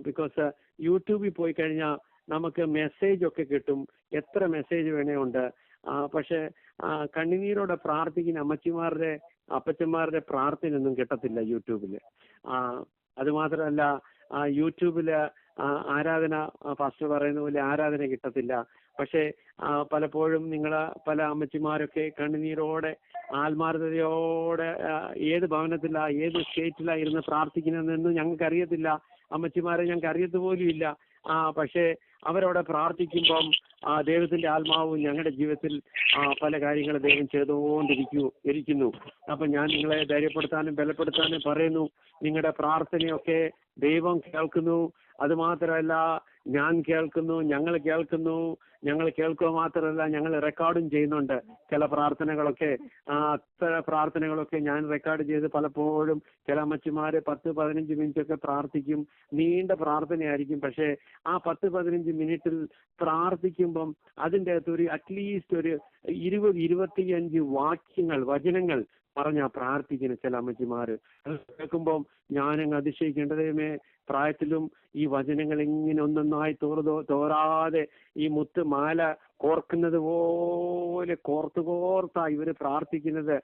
ബിക്കോസ് യൂട്യൂബിൽ പോയി കഴിഞ്ഞാൽ നമുക്ക് മെസ്സേജ് ഒക്കെ കിട്ടും, എത്ര മെസ്സേജ് വേണേ ഉണ്ട്. പക്ഷെ കണ്ണുനീരോടെ പ്രാർത്ഥിക്കുന്ന അമ്മച്ചിമാരുടെ അപ്പച്ചന്മാരുടെ പ്രാർത്ഥനയൊന്നും കിട്ടത്തില്ല യൂട്യൂബിൽ. അതുമാത്രമല്ല യൂട്യൂബില് ആരാധന പാസ്റ്റർ പറയുന്ന പോലെ ആരാധന കിട്ടത്തില്ല. പക്ഷെ പലപ്പോഴും പല അമ്മച്ചിമാരൊക്കെ കണ്ണുനീരോടെ ആത്മാർത്ഥതയോടെ ഏത് ഭവനത്തിലാ ഏത് സ്റ്റേറ്റിലാ ഇരുന്ന് പ്രാർത്ഥിക്കുന്നതെന്ന് ഞങ്ങൾക്ക് അറിയത്തില്ല, അമ്മച്ചിമാരെ ഞങ്ങൾക്ക് അറിയത്ത് പോലും ഇല്ല. പക്ഷേ അവരവിടെ പ്രാർത്ഥിക്കുമ്പം ദൈവത്തിന്റെ ആത്മാവും ഞങ്ങളുടെ ജീവിതത്തിൽ പല കാര്യങ്ങൾ ദൈവം ചെയ്തുകൊണ്ടിരിക്കുന്നു. അപ്പൊ ഞാൻ നിങ്ങളെ ധൈര്യപ്പെടുത്താനും ബലപ്പെടുത്താനും പറയുന്നു, നിങ്ങളുടെ പ്രാർത്ഥനയൊക്കെ ദൈവം കേൾക്കുന്നു. അതുമാത്രമല്ല ഞാൻ കേൾക്കുന്നു, ഞങ്ങൾ കേൾക്കുക മാത്രമല്ല ഞങ്ങൾ റെക്കോർഡും ചെയ്യുന്നുണ്ട്. ചില പ്രാർത്ഥനകളൊക്കെ അത്ര പ്രാർത്ഥനകളൊക്കെ ഞാൻ റെക്കോർഡ് ചെയ്ത് പലപ്പോഴും ചില അമ്മച്ചിമാര് 10-15 മിനിറ്റ് ഒക്കെ പ്രാർത്ഥിക്കും, നീണ്ട പ്രാർത്ഥനയായിരിക്കും. പക്ഷെ ആ 10-15 മിനിറ്റിൽ പ്രാർത്ഥിക്കുമ്പം അതിൻ്റെ അകത്ത് അറ്റ്ലീസ്റ്റ് ഒരു 20-25 വചനങ്ങൾ പറഞ്ഞാ പ്രാർത്ഥിക്കുന്ന ചില അമ്മച്ചിമാര്. അത് കേൾക്കുമ്പം ഞാനങ്ങ് അതിശയിക്കേണ്ടതേമേ, പ്രായത്തിലും ഈ വചനങ്ങൾ ഇങ്ങനെ ഒന്നൊന്നായി തോരാതെ ഈ മാല കോർക്കുന്നത് പോലെ കോർത്താ ഇവര് പ്രാർത്ഥിക്കുന്നത്.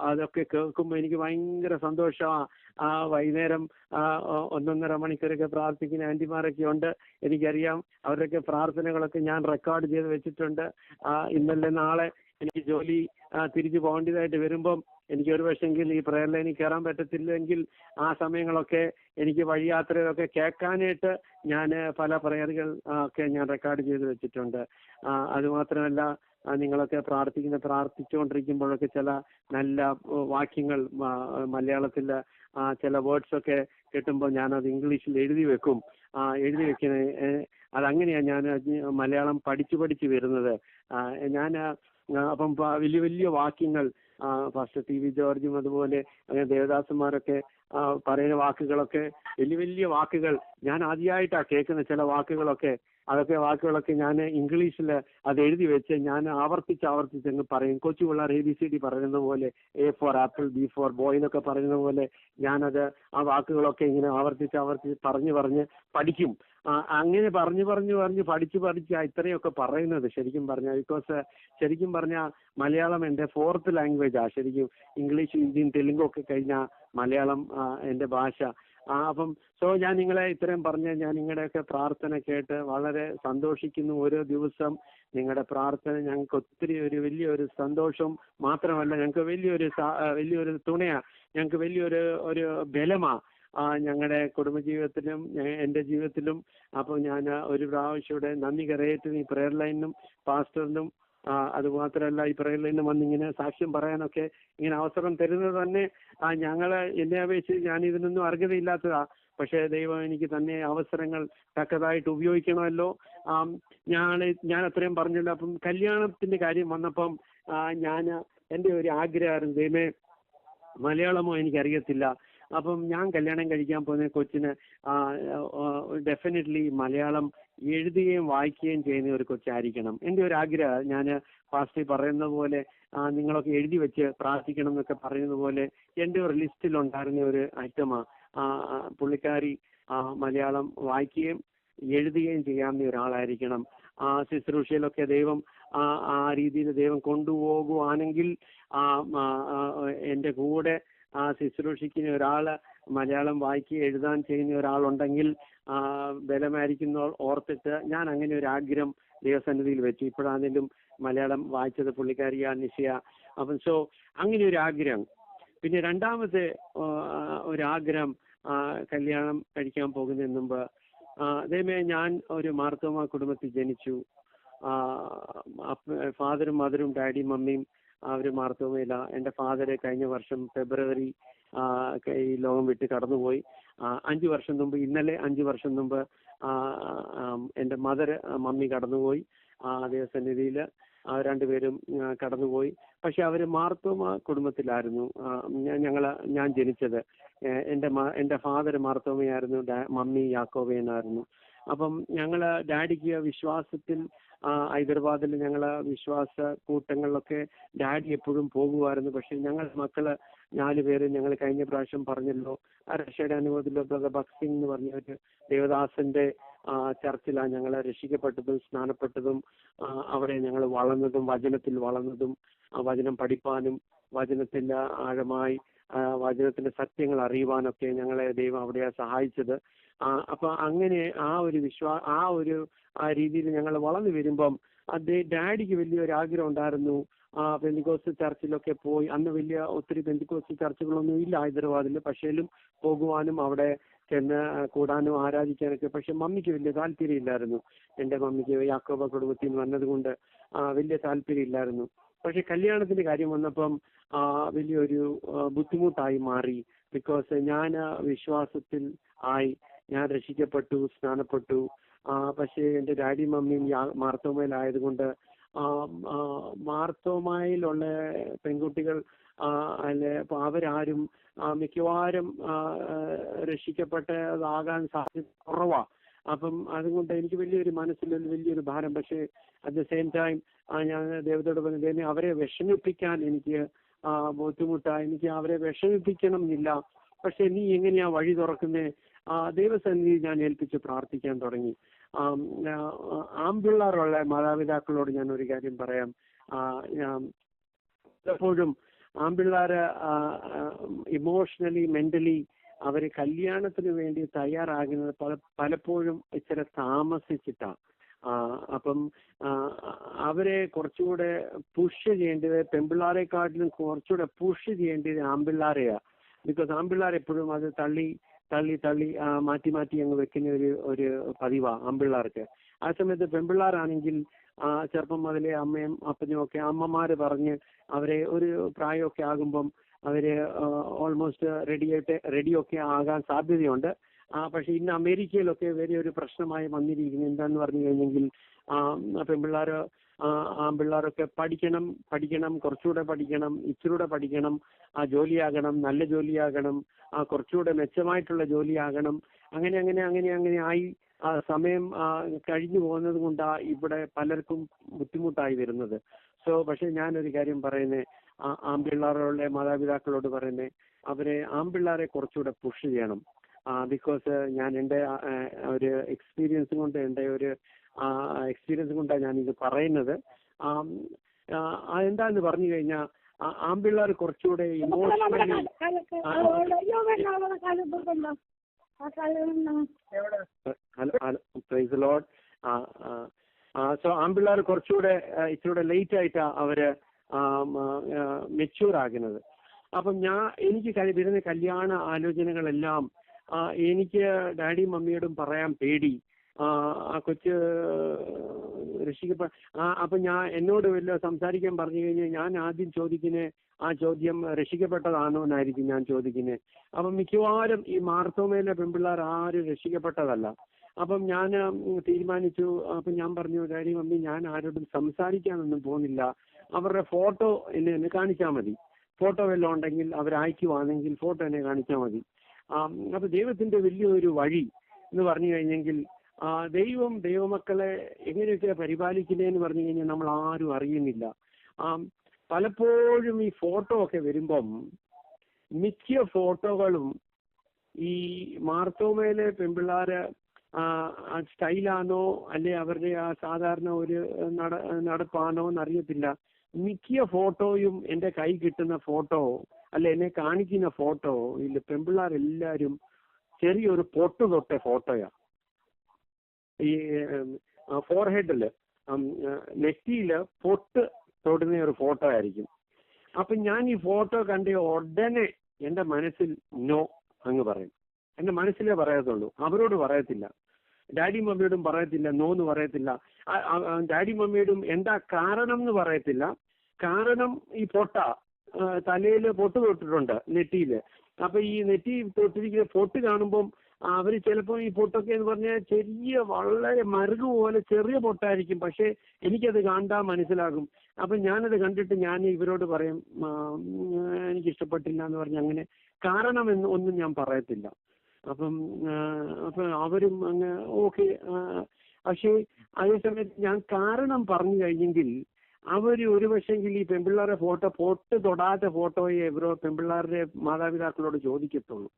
അതൊക്കെ കേൾക്കുമ്പോൾ എനിക്ക് ഭയങ്കര സന്തോഷമാണ്. വൈകുന്നേരം 1-1.5 മണിക്കൂറൊക്കെ പ്രാർത്ഥിക്കുന്ന ആന്റിമാരൊക്കെ ഉണ്ട്, എനിക്കറിയാം. അവരുടെയൊക്കെ പ്രാർത്ഥനകളൊക്കെ ഞാൻ റെക്കോർഡ് ചെയ്ത് വെച്ചിട്ടുണ്ട്. ഇന്നലെ നാളെ എനിക്ക് ജോലി തിരിച്ചു പോകേണ്ടതായിട്ട് വരുമ്പം എനിക്ക് ഒരു പക്ഷെങ്കിൽ ഈ പ്രയർ ലൈനിൽ കയറാൻ പറ്റത്തില്ലെങ്കിൽ ആ സമയങ്ങളൊക്കെ എനിക്ക് വഴിയാത്രയൊക്കെ കേൾക്കാനായിട്ട് ഞാൻ പല പ്രയറുകൾ ഒക്കെ ഞാൻ റെക്കോർഡ് ചെയ്ത് വെച്ചിട്ടുണ്ട്. അതുമാത്രമല്ല നിങ്ങളൊക്കെ പ്രാർത്ഥിച്ചുകൊണ്ടിരിക്കുമ്പോഴൊക്കെ ചില നല്ല വാക്യങ്ങൾ മലയാളത്തിൽ ചില വേർഡ്സ് ഒക്കെ കിട്ടുമ്പോൾ ഞാനത് ഇംഗ്ലീഷിൽ എഴുതി വെക്കുന്നത്. അതങ്ങനെയാണ് ഞാൻ മലയാളം പഠിച്ചു വരുന്നത്. ഞാൻ അപ്പം വലിയ വലിയ വാക്യങ്ങൾ ഫാസ്റ്റർ ടി.വി. ജോർജും അതുപോലെ അങ്ങനെ ദേവദാസന്മാരൊക്കെ പറയുന്ന വാക്കുകളൊക്കെ വലിയ വലിയ വാക്കുകൾ ഞാൻ ആദ്യമായിട്ടാണ് കേൾക്കുന്ന. ചില വാക്കുകളൊക്കെ ഞാൻ ഇംഗ്ലീഷിൽ അത് എഴുതി വെച്ച് ഞാൻ ആവർത്തിച്ചങ്ങ് പറയും. കൊച്ചു പിള്ളേർ ABCD പറയുന്ന പോലെ A four apple, B four boy എന്നൊക്കെ പറയുന്ന പോലെ ഞാനത് ആ വാക്കുകളൊക്കെ ഇങ്ങനെ ആവർത്തിച്ച് പറഞ്ഞ് പഠിക്കും. അങ്ങനെ പറഞ്ഞു പഠിച്ച് ഇത്രയൊക്കെ പറയുന്നത് ശരിക്കും പറഞ്ഞാൽ. ബിക്കോസ് ശരിക്കും പറഞ്ഞാൽ മലയാളം എൻ്റെ 4th ലാംഗ്വേജാ. ശരിക്കും ഇംഗ്ലീഷ്, ഹിന്ദിയും തെലുങ്കും ഒക്കെ കഴിഞ്ഞാൽ മലയാളം എൻ്റെ ഭാഷ. അപ്പം ഞാൻ നിങ്ങളെ ഇത്രയും പറഞ്ഞ് ഞാൻ നിങ്ങളുടെയൊക്കെ പ്രാർത്ഥന കേട്ട് വളരെ സന്തോഷിക്കുന്നു. ഓരോ ദിവസം നിങ്ങളുടെ പ്രാർത്ഥന ഞങ്ങൾക്ക് ഒത്തിരി വലിയൊരു സന്തോഷം മാത്രമല്ല, ഞങ്ങൾക്ക് വലിയൊരു തുണയാ, ഞങ്ങൾക്ക് വലിയൊരു ബലമാ ഞങ്ങളുടെ കുടുംബജീവിതത്തിലും എൻ്റെ ജീവിതത്തിലും. അപ്പോൾ ഞാൻ ഒരു പ്രാവശ്യം ഇവിടെ നന്ദി കരയേറ്റുന്നു ഈ പ്രയർ ലൈനിനും പാസ്റ്ററിനും. അതുമാത്രമല്ല ഈ പ്രയർ ലൈനിൽ വന്നിങ്ങനെ സാക്ഷ്യം പറയാനൊക്കെ ഇങ്ങനെ അവസരം തരുന്നത് തന്നെ എന്നെ അപേക്ഷിച്ച് ഞാൻ ഇതിനൊന്നും അർഹതയില്ലാത്തതാ. പക്ഷേ ദൈവം എനിക്ക് തന്നെ അവസരങ്ങൾ തക്കതായിട്ട് ഉപയോഗിക്കണമല്ലോ. ഞാൻ അത്രയും പറഞ്ഞല്ലോ. അപ്പം കല്യാണത്തിന്റെ കാര്യം വന്നപ്പം എൻ്റെ ഒരു ആഗ്രഹമായിരുന്നു, ദൈവമേ മലയാളമോ എനിക്കറിയത്തില്ല, അപ്പം ഞാൻ കല്യാണം കഴിക്കാൻ പോകുന്ന കൊച്ചിന് ഡെഫിനറ്റ്ലി മലയാളം എഴുതുകയും വായിക്കുകയും ചെയ്യുന്ന ഒരു കൊച്ചായിരിക്കണം. എൻ്റെ ഒരു ആഗ്രഹം. ഞാൻ പാസ്റ്റർ പറയുന്ന പോലെ നിങ്ങളൊക്കെ എഴുതി വെച്ച് പ്രാർത്ഥിക്കണം എന്നൊക്കെ പറയുന്നത് പോലെ എൻ്റെ ഒരു ലിസ്റ്റിലുണ്ടായിരുന്ന ഒരു ഐറ്റമാണ്. പുള്ളിക്കാരി മലയാളം വായിക്കുകയും എഴുതുകയും ചെയ്യാവുന്ന ഒരാളായിരിക്കണം. ശുശ്രൂഷയിലൊക്കെ ദൈവം ആ രീതിയിൽ ദൈവം കൊണ്ടുപോകുവാണെങ്കിൽ എൻ്റെ കൂടെ ശുശ്രൂഷിക്കുന്ന ഒരാള് മലയാളം വായിക്കുക എഴുതാൻ ചെയ്യുന്ന ഒരാളുണ്ടെങ്കിൽ ബലമായിരിക്കുന്ന ഓർത്തിട്ട് ഞാൻ അങ്ങനെ ഒരു ആഗ്രഹം ദൈവസന്നിധിയിൽ വെച്ചു. ഇപ്പോഴാണെങ്കിലും മലയാളം വായിച്ചത് പുള്ളിക്കാരിയ നിശ്ചയ. അപ്പം അങ്ങനെ ഒരു ആഗ്രഹം. പിന്നെ രണ്ടാമത്തെ ഒരാഗ്രഹം, കല്യാണം കഴിക്കാൻ പോകുന്നതിന് മുമ്പ് അതേമേ ഞാൻ ഒരു മാർത്തോമ കുടുംബത്തിൽ ജനിച്ചു. ഫാദറും മദറും ഡാഡിയും മമ്മിയും അവർ മാർത്തോമയില. എൻ്റെ ഫാദറ് കഴിഞ്ഞ വർഷം ഫെബ്രുവരി ഈ ലോകം വിട്ട് കടന്നുപോയി. 5 വർഷം മുമ്പ്, ഇന്നലെ 5 വർഷം മുമ്പ് എൻ്റെ മമ്മി കടന്നുപോയി. ദൈവസന്നിധിയിൽ രണ്ടുപേരും കടന്നുപോയി. പക്ഷെ അവർ മാർത്തോമ കുടുംബത്തിലായിരുന്നു ഞാൻ ജനിച്ചത്. എൻ്റെ ഫാദർ മാർത്തോമയായിരുന്നു, മമ്മി യാക്കോബയനായിരുന്നു. അപ്പം ഡാഡിക്ക് വിശ്വാസത്തിൽ ഹൈദരാബാദിൽ വിശ്വാസ കൂട്ടങ്ങളിലൊക്കെ ഡാഡി എപ്പോഴും പോകുമായിരുന്നു. പക്ഷെ മക്കള് 4 പേര് കഴിഞ്ഞ പ്രാവശ്യം പറഞ്ഞല്ലോ, രക്ഷയുടെ അനുഭവത്തിലോ ഭഗത് സിംഗ് എന്ന് പറഞ്ഞ ഒരു ദേവദാസന്റെ ചർച്ചിലാണ് രക്ഷിക്കപ്പെട്ടതും സ്നാനപ്പെട്ടതും. അവിടെ വളർന്നതും, വചനത്തിൽ വളർന്നതും, വചനം പഠിപ്പാനും വചനത്തിൽ ആഴമായി വചനത്തിന്റെ സത്യങ്ങൾ അറിയുവാനൊക്കെ ഞങ്ങളെ ദൈവം അവിടെയാണ് സഹായിച്ചത്. അപ്പൊ അങ്ങനെ ആ ഒരു രീതിയിൽ ഞങ്ങൾ വളർന്നു വരുമ്പം ഡാഡിക്ക് വലിയൊരു ആഗ്രഹം ഉണ്ടായിരുന്നു. പെന്തിക്കോസ്റ്റ് ചർച്ചിലൊക്കെ പോയി. അന്ന് ഒത്തിരി പെന്തിക്കോസ്റ്റ് ചർച്ചുകളൊന്നും ഇല്ല ഹൈദരാബാദിൽ. പക്ഷേലും പോകുവാനും അവിടെ ചെന്ന് കൂടാനും ആരാധിക്കാനൊക്കെ. പക്ഷെ മമ്മിക്ക് വലിയ താല്പര്യം ഇല്ലായിരുന്നു. എൻ്റെ മമ്മിക്ക് യാക്കോബ കുടുംബത്തിൽ നിന്ന് വന്നതുകൊണ്ട് വലിയ താല്പര്യം ഇല്ലായിരുന്നു. പക്ഷെ കല്യാണത്തിന്റെ കാര്യം വന്നപ്പം വലിയൊരു ബുദ്ധിമുട്ടായി മാറി. ബിക്കോസ് ഞാൻ വിശ്വാസത്തിൽ ഞാൻ രക്ഷിക്കപ്പെട്ടു, സ്നാനപ്പെട്ടു. പക്ഷേ എൻ്റെ ഡാഡി മമ്മിയും മാർത്തോമയിലായതുകൊണ്ട് മാർത്തോമയിലുള്ള പെൺകുട്ടികൾ അപ്പൊ അവരാരും മിക്കവാറും രക്ഷിക്കപ്പെട്ടതാകാൻ സാധ്യത കുറവാ. അപ്പം അതുകൊണ്ട് എനിക്ക് വലിയൊരു ഭാരം. പക്ഷേ അറ്റ് ദ സെയിം ടൈം ഞാൻ ദൈവത്തോട് പറഞ്ഞു, അവരെ വിഷമിപ്പിക്കാൻ എനിക്ക് ബുദ്ധിമുട്ടായി. എനിക്ക് അവരെ വിഷമിപ്പിക്കണം എന്നില്ല. പക്ഷെ നീ എങ്ങനെയാ വഴി തുറക്കുന്നേ? ദൈവസന്നിധി ഞാൻ ഏൽപ്പിച്ച് പ്രാർത്ഥിക്കാൻ തുടങ്ങി. ആൺപിള്ളേരുള്ള മാതാപിതാക്കളോട് ഞാൻ ഒരു കാര്യം പറയാം. പലപ്പോഴും ആൺപിള്ളേര് ഇമോഷണലി, മെന്റലി അവര് കല്യാണത്തിന് വേണ്ടി തയ്യാറാകുന്നത് പലപ്പോഴും ഇച്ചിരി താമസിച്ചിട്ടാണ്. അപ്പം അവരെ കുറച്ചുകൂടെ പുഷ് ചെയ്യേണ്ടത്, പെൺപിള്ളേരെക്കാട്ടിലും കുറച്ചുകൂടെ പുഷ് ചെയ്യേണ്ടത് ആൺപിള്ളേരെയാ. ബിക്കോസ് ആൺപിള്ളേർ എപ്പോഴും അത് തള്ളി മാറ്റി അങ്ങ് വെക്കുന്ന ഒരു പതിവാ ആൺപിള്ളേർക്ക്. ആ സമയത്ത് പെൺപിള്ളേരാണെങ്കിൽ ചെറുപ്പം മുതലേ അമ്മയും അപ്പനും ഒക്കെ അമ്മമാര് പറഞ്ഞ് അവരെ ഒരു പ്രായമൊക്കെ ആകുമ്പം അവര് ഓൾമോസ്റ്റ് റെഡിയൊക്കെ ആകാൻ സാധ്യതയുണ്ട്. പക്ഷെ ഇന്ന് അമേരിക്കയിലൊക്കെ ഒരു പ്രശ്നമായി വന്നിരിക്കുന്നത് എന്താന്ന് പറഞ്ഞു കഴിഞ്ഞെങ്കിൽ ആൺപിള്ളേരൊക്കെ പഠിക്കണം, കുറച്ചുകൂടെ പഠിക്കണം, ഇച്ചിരൂടെ പഠിക്കണം, ജോലിയാകണം, നല്ല ജോലിയാകണം, കുറച്ചുകൂടെ മെച്ചമായിട്ടുള്ള ജോലിയാകണം. അങ്ങനെ ആയി സമയം കഴിഞ്ഞു പോകുന്നത് കൊണ്ടാ ഇവിടെ പലർക്കും ബുദ്ധിമുട്ടായി വരുന്നത്. പക്ഷെ ഞാനൊരു കാര്യം പറയുന്നത്, ആൺപിള്ളേരുടെ മാതാപിതാക്കളോട് പറയുന്നത്, അവരെ ആൺപിള്ളേരെ കുറച്ചുകൂടെ പുഷ് ചെയ്യണം. ബിക്കോസ് ഞാൻ എൻ്റെ ഒരു എക്സ്പീരിയൻസ് കൊണ്ടാണ് ഞാനിത് പറയുന്നത്. എന്താന്ന് പറഞ്ഞു കഴിഞ്ഞാൽ ആൺപിള്ളേർ കുറച്ചുകൂടെ ഇമോഷണലി പ്രൈസ് ലോർഡ്. ആൺപിള്ളേർ കുറച്ചുകൂടെ ഇച്ചിരൂടെ ലേറ്റ് ആയിട്ടാ അവര് മെച്യൂർ ആകുന്നത്. അപ്പം എനിക്ക് വരുന്ന കല്യാണ ആലോചനകളെല്ലാം എനിക്ക് ഡാഡി മമ്മിയോടും പറയാൻ പേടി. ആ കൊച്ച് അപ്പൊ എന്നോട് സംസാരിക്കാൻ പറഞ്ഞു കഴിഞ്ഞാൽ ഞാൻ ആദ്യം ചോദിക്കുന്നത് ആ ചോദ്യം രക്ഷിക്കപ്പെട്ടതാണോ എന്നായിരിക്കും ഞാൻ ചോദിക്കുന്നത്. അപ്പം മിക്കവാറും ഈ മാർത്തോമയിലെ പെൺപിള്ളേർ ആരും രക്ഷിക്കപ്പെട്ടതല്ല. അപ്പം ഞാൻ തീരുമാനിച്ചു. അപ്പം ഞാൻ പറഞ്ഞു, ഡാഡി മമ്മി ഞാൻ ആരോടും സംസാരിക്കാനൊന്നും പോകുന്നില്ല. അവരുടെ ഫോട്ടോ എന്നെ കാണിച്ചാൽ മതി. ഫോട്ടോ വല്ലതും ഉണ്ടെങ്കിൽ അവരയക്കുവാണെങ്കിൽ ഫോട്ടോ എന്നെ കാണിച്ചാൽ മതി. അപ്പൊ ദൈവത്തിന്റെ വലിയൊരു വഴി എന്ന് പറഞ്ഞു കഴിഞ്ഞെങ്കിൽ ദൈവമക്കളെ എങ്ങനെയൊക്കെ പരിപാലിക്കുന്നതെന്ന് പറഞ്ഞു കഴിഞ്ഞാൽ നമ്മൾ ആരും അറിയുന്നില്ല. പലപ്പോഴും ഈ ഫോട്ടോ ഒക്കെ വരുമ്പം മിക്ക ഫോട്ടോകളും ഈ മാർത്തോമയിലെ പെൺപിള്ളേര് സ്റ്റൈലാണോ അല്ലെ അവരുടെ സാധാരണ ഒരു നടപ്പാണോ എന്നറിയത്തില്ല. മിക്ക ഫോട്ടോയും എൻ്റെ കൈ കിട്ടുന്ന ഫോട്ടോ അല്ല എന്നെ കാണിക്കുന്ന ഫോട്ടോ ഇല്ല പെൺപിള്ളേരെല്ലാരും ചെറിയൊരു പൊട്ട് തൊട്ട ഫോട്ടോയാ. ഈ ഫോർഹെഡില് നെറ്റിയില് പൊട്ട് തൊടുന്ന ഒരു ഫോട്ടോ ആയിരിക്കും. അപ്പൊ ഞാൻ ഈ ഫോട്ടോ കണ്ട ഉടനെ എന്റെ മനസ്സിൽ നോ അങ്ങ് പറയും. എന്റെ മനസ്സിലേ പറയത്തുള്ളൂ, അവരോട് പറയത്തില്ല, ഡാഡി മമ്മിയോടും പറയത്തില്ല, നോ എന്ന് പറയത്തില്ല. ഡാഡി മമ്മിയോടും എന്താ കാരണം എന്ന് പറയത്തില്ല. കാരണം ഈ പൊട്ട തലയിൽ പൊട്ട് തൊട്ടിട്ടുണ്ട് നെറ്റിയില്. അപ്പൊ ഈ നെറ്റി തൊട്ടിരിക്കുന്ന പൊട്ട് കാണുമ്പം അവര് ചിലപ്പോൾ ഈ പൊട്ടൊക്കെ എന്ന് പറഞ്ഞാൽ ചെറിയ വളരെ മറുക് പോലെ ചെറിയ പൊട്ടായിരിക്കും, പക്ഷെ എനിക്കത് കണ്ടാൽ മനസ്സിലാകും. അപ്പൊ ഞാനത് കണ്ടിട്ട് ഞാൻ ഇവരോട് പറയും എനിക്ക് ഇഷ്ടപ്പെട്ടില്ല എന്ന് പറഞ്ഞ് അങ്ങനെ കാരണം എന്ന് ഒന്നും ഞാൻ പറയത്തില്ല. അപ്പം അവരും അങ്ങ് ഓക്കെ. പക്ഷേ അതേസമയത്ത് ഞാൻ കാരണം പറഞ്ഞു കഴിഞ്ഞെങ്കിൽ അവര് ഒരു പക്ഷെങ്കിൽ ഈ പെൺപിള്ളേരുടെ ഫോട്ടോ പൊട്ട് തൊടാത്ത ഫോട്ടോയെ ഇവരോ പെൺപിള്ളേരുടെ മാതാപിതാക്കളോട് ചോദിക്കത്തുള്ളൂ.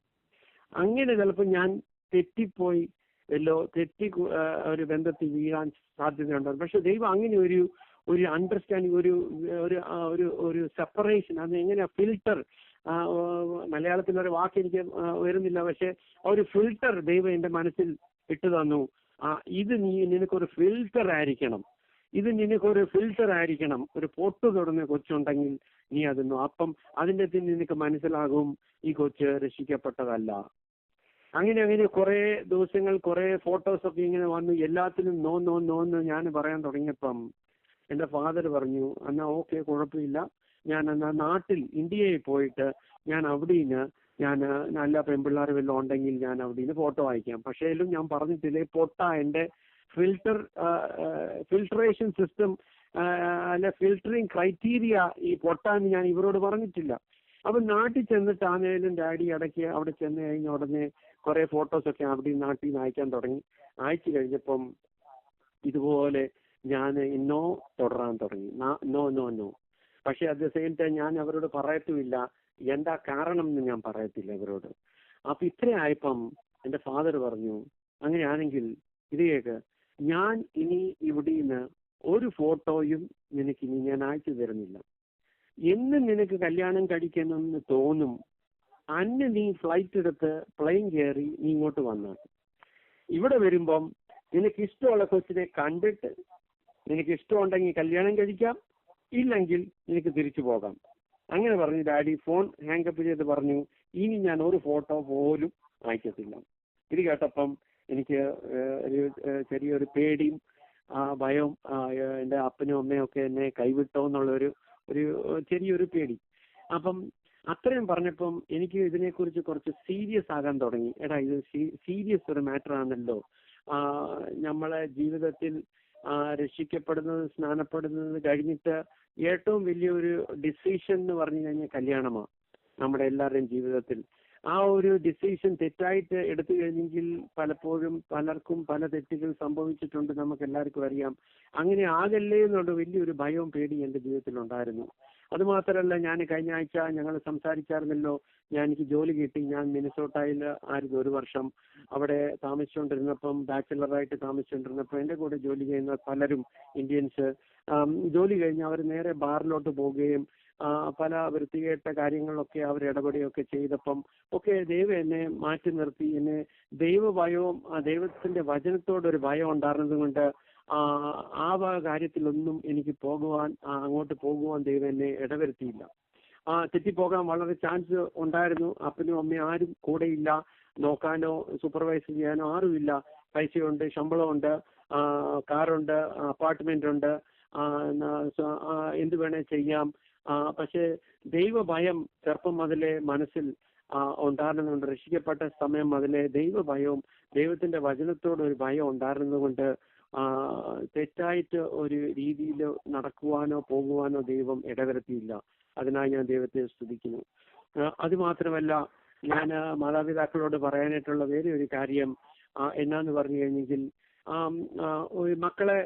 അങ്ങനെ ചിലപ്പോൾ ഞാൻ തെറ്റിപ്പോയി ഒരു ബന്ധത്തിൽ വീഴാൻ സാധ്യതയുണ്ടാകും. പക്ഷെ ദൈവം അങ്ങനെ ഒരു അണ്ടർസ്റ്റാൻഡിങ്, ഒരു സെപ്പറേഷൻ, അത് എങ്ങനെയാ ഫിൽട്ടർ, മലയാളത്തിലൊരു വാക്ക് എനിക്ക് വരുന്നില്ല, പക്ഷെ ഒരു ഫിൽട്ടർ ദൈവം എന്റെ മനസ്സിൽ ഇട്ടു തന്നു. ഇത് നിനക്കൊരു ഫിൽട്ടർ ആയിരിക്കണം, ഒരു പൊട്ട് തൊടുന്ന കൊച്ചുണ്ടെങ്കിൽ നീ അതൊന്നു. അപ്പം അതിൻ്റെ നിനക്ക് മനസ്സിലാകും ഈ കൊച്ച് രക്ഷിക്കപ്പെട്ടതല്ല. അങ്ങനെ കുറെ ദിവസങ്ങൾ കുറെ ഫോട്ടോസൊക്കെ ഇങ്ങനെ വന്നു. എല്ലാത്തിനും നോന്ന് ഞാൻ പറയാൻ തുടങ്ങിയപ്പം എന്റെ ഫാദർ പറഞ്ഞു, എന്നാ ഓക്കെ കുഴപ്പമില്ല, ഞാൻ എന്നാ നാട്ടിൽ ഇന്ത്യയിൽ പോയിട്ട് ഞാൻ അവിടെന്ന് ഞാൻ നല്ല പെൺപിള്ളേർ വല്ലതും ഉണ്ടെങ്കിൽ ഞാൻ അവിടെന്ന് ഫോട്ടോ അയക്കാം. പക്ഷേ ഞാൻ പറഞ്ഞിട്ടില്ലേ പൊട്ട എന്റെ ഫിൽട്രേഷൻ സിസ്റ്റം അല്ല ഫിൽറ്ററിങ് ക്രൈറ്റീരിയ ഈ പൊട്ടാന്ന് ഞാൻ ഇവരോട് പറഞ്ഞിട്ടില്ല. അപ്പൊ നാട്ടിൽ ചെന്നിട്ടാണേലും ഡാഡി ഇടയ്ക്ക് അവിടെ ചെന്ന് കഴിഞ്ഞ ഉടനെ കുറെ ഫോട്ടോസൊക്കെ അവിടെ നാട്ടിൽ നിന്ന് അയക്കാൻ തുടങ്ങി. അയച്ചു കഴിഞ്ഞപ്പം ഇതുപോലെ ഞാൻ നോ തുടരാൻ തുടങ്ങി. നോ. പക്ഷെ അറ്റ് ദ സെയിം ടൈം ഞാൻ അവരോട് പറയത്തുമില്ല, എന്താ കാരണം എന്ന് ഞാൻ പറയത്തില്ല അവരോട്. അപ്പൊ ഇത്രയായപ്പം എന്റെ ഫാദർ പറഞ്ഞു, അങ്ങനെയാണെങ്കിൽ ഇത് കേക്ക്, ഞാൻ ഇനി ഇവിടെന്ന് ഒരു ഫോട്ടോയും നിനക്കിനി ഞാൻ അയച്ചു തരുന്നില്ല. എന്ന് നിനക്ക് കല്യാണം കഴിക്കണമെന്ന് തോന്നും അന്ന് നീ ഫ്ലൈറ്റ് എടുത്ത് പ്ലെയിൻ കയറി നീ ഇങ്ങോട്ട് വന്നാൽ ഇവിടെ വരുമ്പം നിനക്ക് ഇഷ്ടമുള്ള കൊച്ചിനെ കണ്ടിട്ട് നിനക്ക് ഇഷ്ടമുണ്ടെങ്കിൽ കല്യാണം കഴിക്കാം, ഇല്ലെങ്കിൽ നിനക്ക് തിരിച്ചു പോകാം. അങ്ങനെ പറഞ്ഞു ഡാഡി ഫോൺ ഹാങ്കപ്പ് ചെയ്ത് പറഞ്ഞു, ഇനി ഞാൻ ഒരു ഫോട്ടോ പോലും അയക്കത്തില്ല. ഇത് കേട്ടപ്പം എനിക്ക് ചെറിയൊരു പേടിയും ഭയവും, എൻ്റെ അപ്പനും അമ്മയും ഒക്കെ എന്നെ കൈവിട്ടോ എന്നുള്ളൊരു ചെറിയൊരു പേടി. അപ്പം അത്രയും പറഞ്ഞപ്പം എനിക്ക് ഇതിനെക്കുറിച്ച് കുറച്ച് സീരിയസ് ആകാൻ തുടങ്ങി. എടാ ഇത് സീരിയസ് ഒരു മാറ്റർ ആണല്ലോ. നമ്മളെ ജീവിതത്തിൽ രക്ഷിക്കപ്പെടുന്നത് സ്നാനപ്പെടുന്നത് കഴിഞ്ഞിട്ട് ഏറ്റവും വലിയൊരു ഡിസിഷൻ എന്ന് പറഞ്ഞു കഴിഞ്ഞാൽ കല്യാണമാണ് നമ്മുടെ എല്ലാവരുടെയും ജീവിതത്തിൽ. ആ ഒരു ഡിസിഷൻ തെറ്റായിട്ട് എടുത്തു കഴിഞ്ഞെങ്കിൽ പലപ്പോഴും പലർക്കും പല തെറ്റുകൾ സംഭവിച്ചിട്ടുണ്ട്, നമുക്ക് എല്ലാവർക്കും അറിയാം. അങ്ങനെ ആകല്ലേ എന്നുള്ള വലിയൊരു ഭയവും പേടി എൻ്റെ ജീവിതത്തിൽ ഉണ്ടായിരുന്നു. അതുമാത്രമല്ല, ഞാൻ കഴിഞ്ഞ ആഴ്ച ഞങ്ങൾ സംസാരിച്ചായിരുന്നല്ലോ, എനിക്ക് ജോലി കിട്ടി. ഞാൻ മിനസോട്ടയിൽ ആയിരുന്നു 1 വർഷം. അവിടെ താമസിച്ചുകൊണ്ടിരുന്നപ്പം ബാച്ചിലറായിട്ട് താമസിച്ചുകൊണ്ടിരുന്നപ്പോൾ എൻ്റെ കൂടെ ജോലി ചെയ്യുന്ന പലരും ഇന്ത്യൻസ് ജോലി കഴിഞ്ഞ് അവർ നേരെ ബാറിലോട്ട് പോവുകയും പല വൃത്തികെട്ട കാര്യങ്ങളിലൊക്കെ അവർ ഇടപെടുകയൊക്കെ ചെയ്തപ്പം ഒക്കെ ദൈവം എന്നെ മാറ്റി നിർത്തി. എന്നെ ദൈവഭയവും ദൈവത്തിന്റെ വചനത്തോടൊരു ഭയം ഉണ്ടായിരുന്നത് കൊണ്ട് ആ കാര്യത്തിലൊന്നും എനിക്ക് അങ്ങോട്ട് പോകുവാൻ ദൈവം എന്നെ ഇടവരുത്തിയില്ല. തെറ്റിപ്പോകാൻ വളരെ ചാൻസ് ഉണ്ടായിരുന്നു. അപ്പനും അമ്മയും ആരും കൂടെയില്ല, നോക്കാനോ സൂപ്പർവൈസ് ചെയ്യാനോ ആരുമില്ല. പൈസയുണ്ട്, ശമ്പളമുണ്ട്, കാറുണ്ട്, അപ്പാർട്ട്മെന്റ് ഉണ്ട്, എന്ത് വേണേ ചെയ്യാം. പക്ഷെ ദൈവഭയം ചെറുപ്പം മുതലേ മനസ്സിൽ ഉണ്ടായിരുന്നുകൊണ്ട്, രക്ഷിക്കപ്പെട്ട സമയം മുതലേ ദൈവഭയവും ദൈവത്തിന്റെ വചനത്തോടൊരു ഭയം ഉണ്ടായിരുന്നത് കൊണ്ട് തെറ്റായിട്ട് ഒരു രീതിയിൽ നടക്കുവാനോ പോകുവാനോ ദൈവം ഇടവരുത്തിയില്ല. അതിനായി ഞാൻ ദൈവത്തെ സ്തുതിക്കുന്നു. അതുമാത്രമല്ല, ഞാൻ മാതാപിതാക്കളോട് പറയാനായിട്ടുള്ള വേറെ ഒരു കാര്യം എന്നാന്ന് പറഞ്ഞു കഴിഞ്ഞെങ്കിൽ, മക്കളെ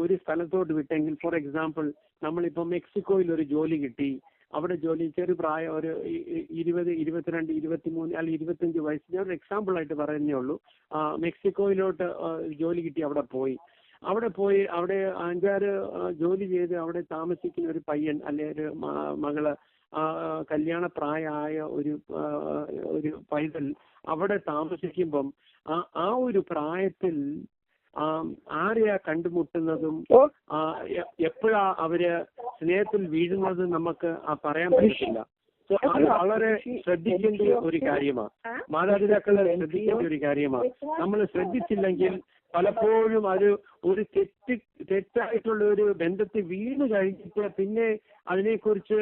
ഒരു സ്ഥലത്തോട്ട് വിട്ടെങ്കിൽ, ഫോർ എക്സാമ്പിൾ നമ്മളിപ്പോൾ മെക്സിക്കോയിൽ ഒരു ജോലി കിട്ടി, അവിടെ ജോലി ചെറുപ്രായം ഒരു 20, 22, 23 അല്ലെങ്കിൽ 25 വയസ്സ്, ഞാൻ ഒരു എക്സാമ്പിൾ ആയിട്ട് പറയുന്നേ ഉള്ളൂ. മെക്സിക്കോയിലോട്ട് ജോലി കിട്ടി, അവിടെ പോയി അവിടെ 5-6 ജോലി ചെയ്ത് അവിടെ താമസിക്കുന്ന ഒരു പയ്യൻ അല്ലെ ഒരു മകള് കല്യാണപ്രായമായ ഒരു പൈതൽ അവിടെ താമസിക്കുമ്പം ആ ഒരു പ്രായത്തിൽ ആരെയാ കണ്ടുമുട്ടുന്നതും എപ്പോഴാ അവര് സ്നേഹത്തിൽ വീഴുന്നതും നമുക്ക് പറയാൻ പറ്റത്തില്ല. സോ അത് വളരെ ശ്രദ്ധിക്കേണ്ട ഒരു കാര്യമാണ്. മാതാപിതാക്കളെ ശ്രദ്ധിക്കേണ്ട ഒരു കാര്യമാണ്. നമ്മൾ ശ്രദ്ധിച്ചില്ലെങ്കിൽ പലപ്പോഴും അത് ഒരു തെറ്റായിട്ടുള്ള ഒരു ബന്ധത്തിൽ വീണ് കഴിഞ്ഞിട്ട് പിന്നെ അതിനെക്കുറിച്ച്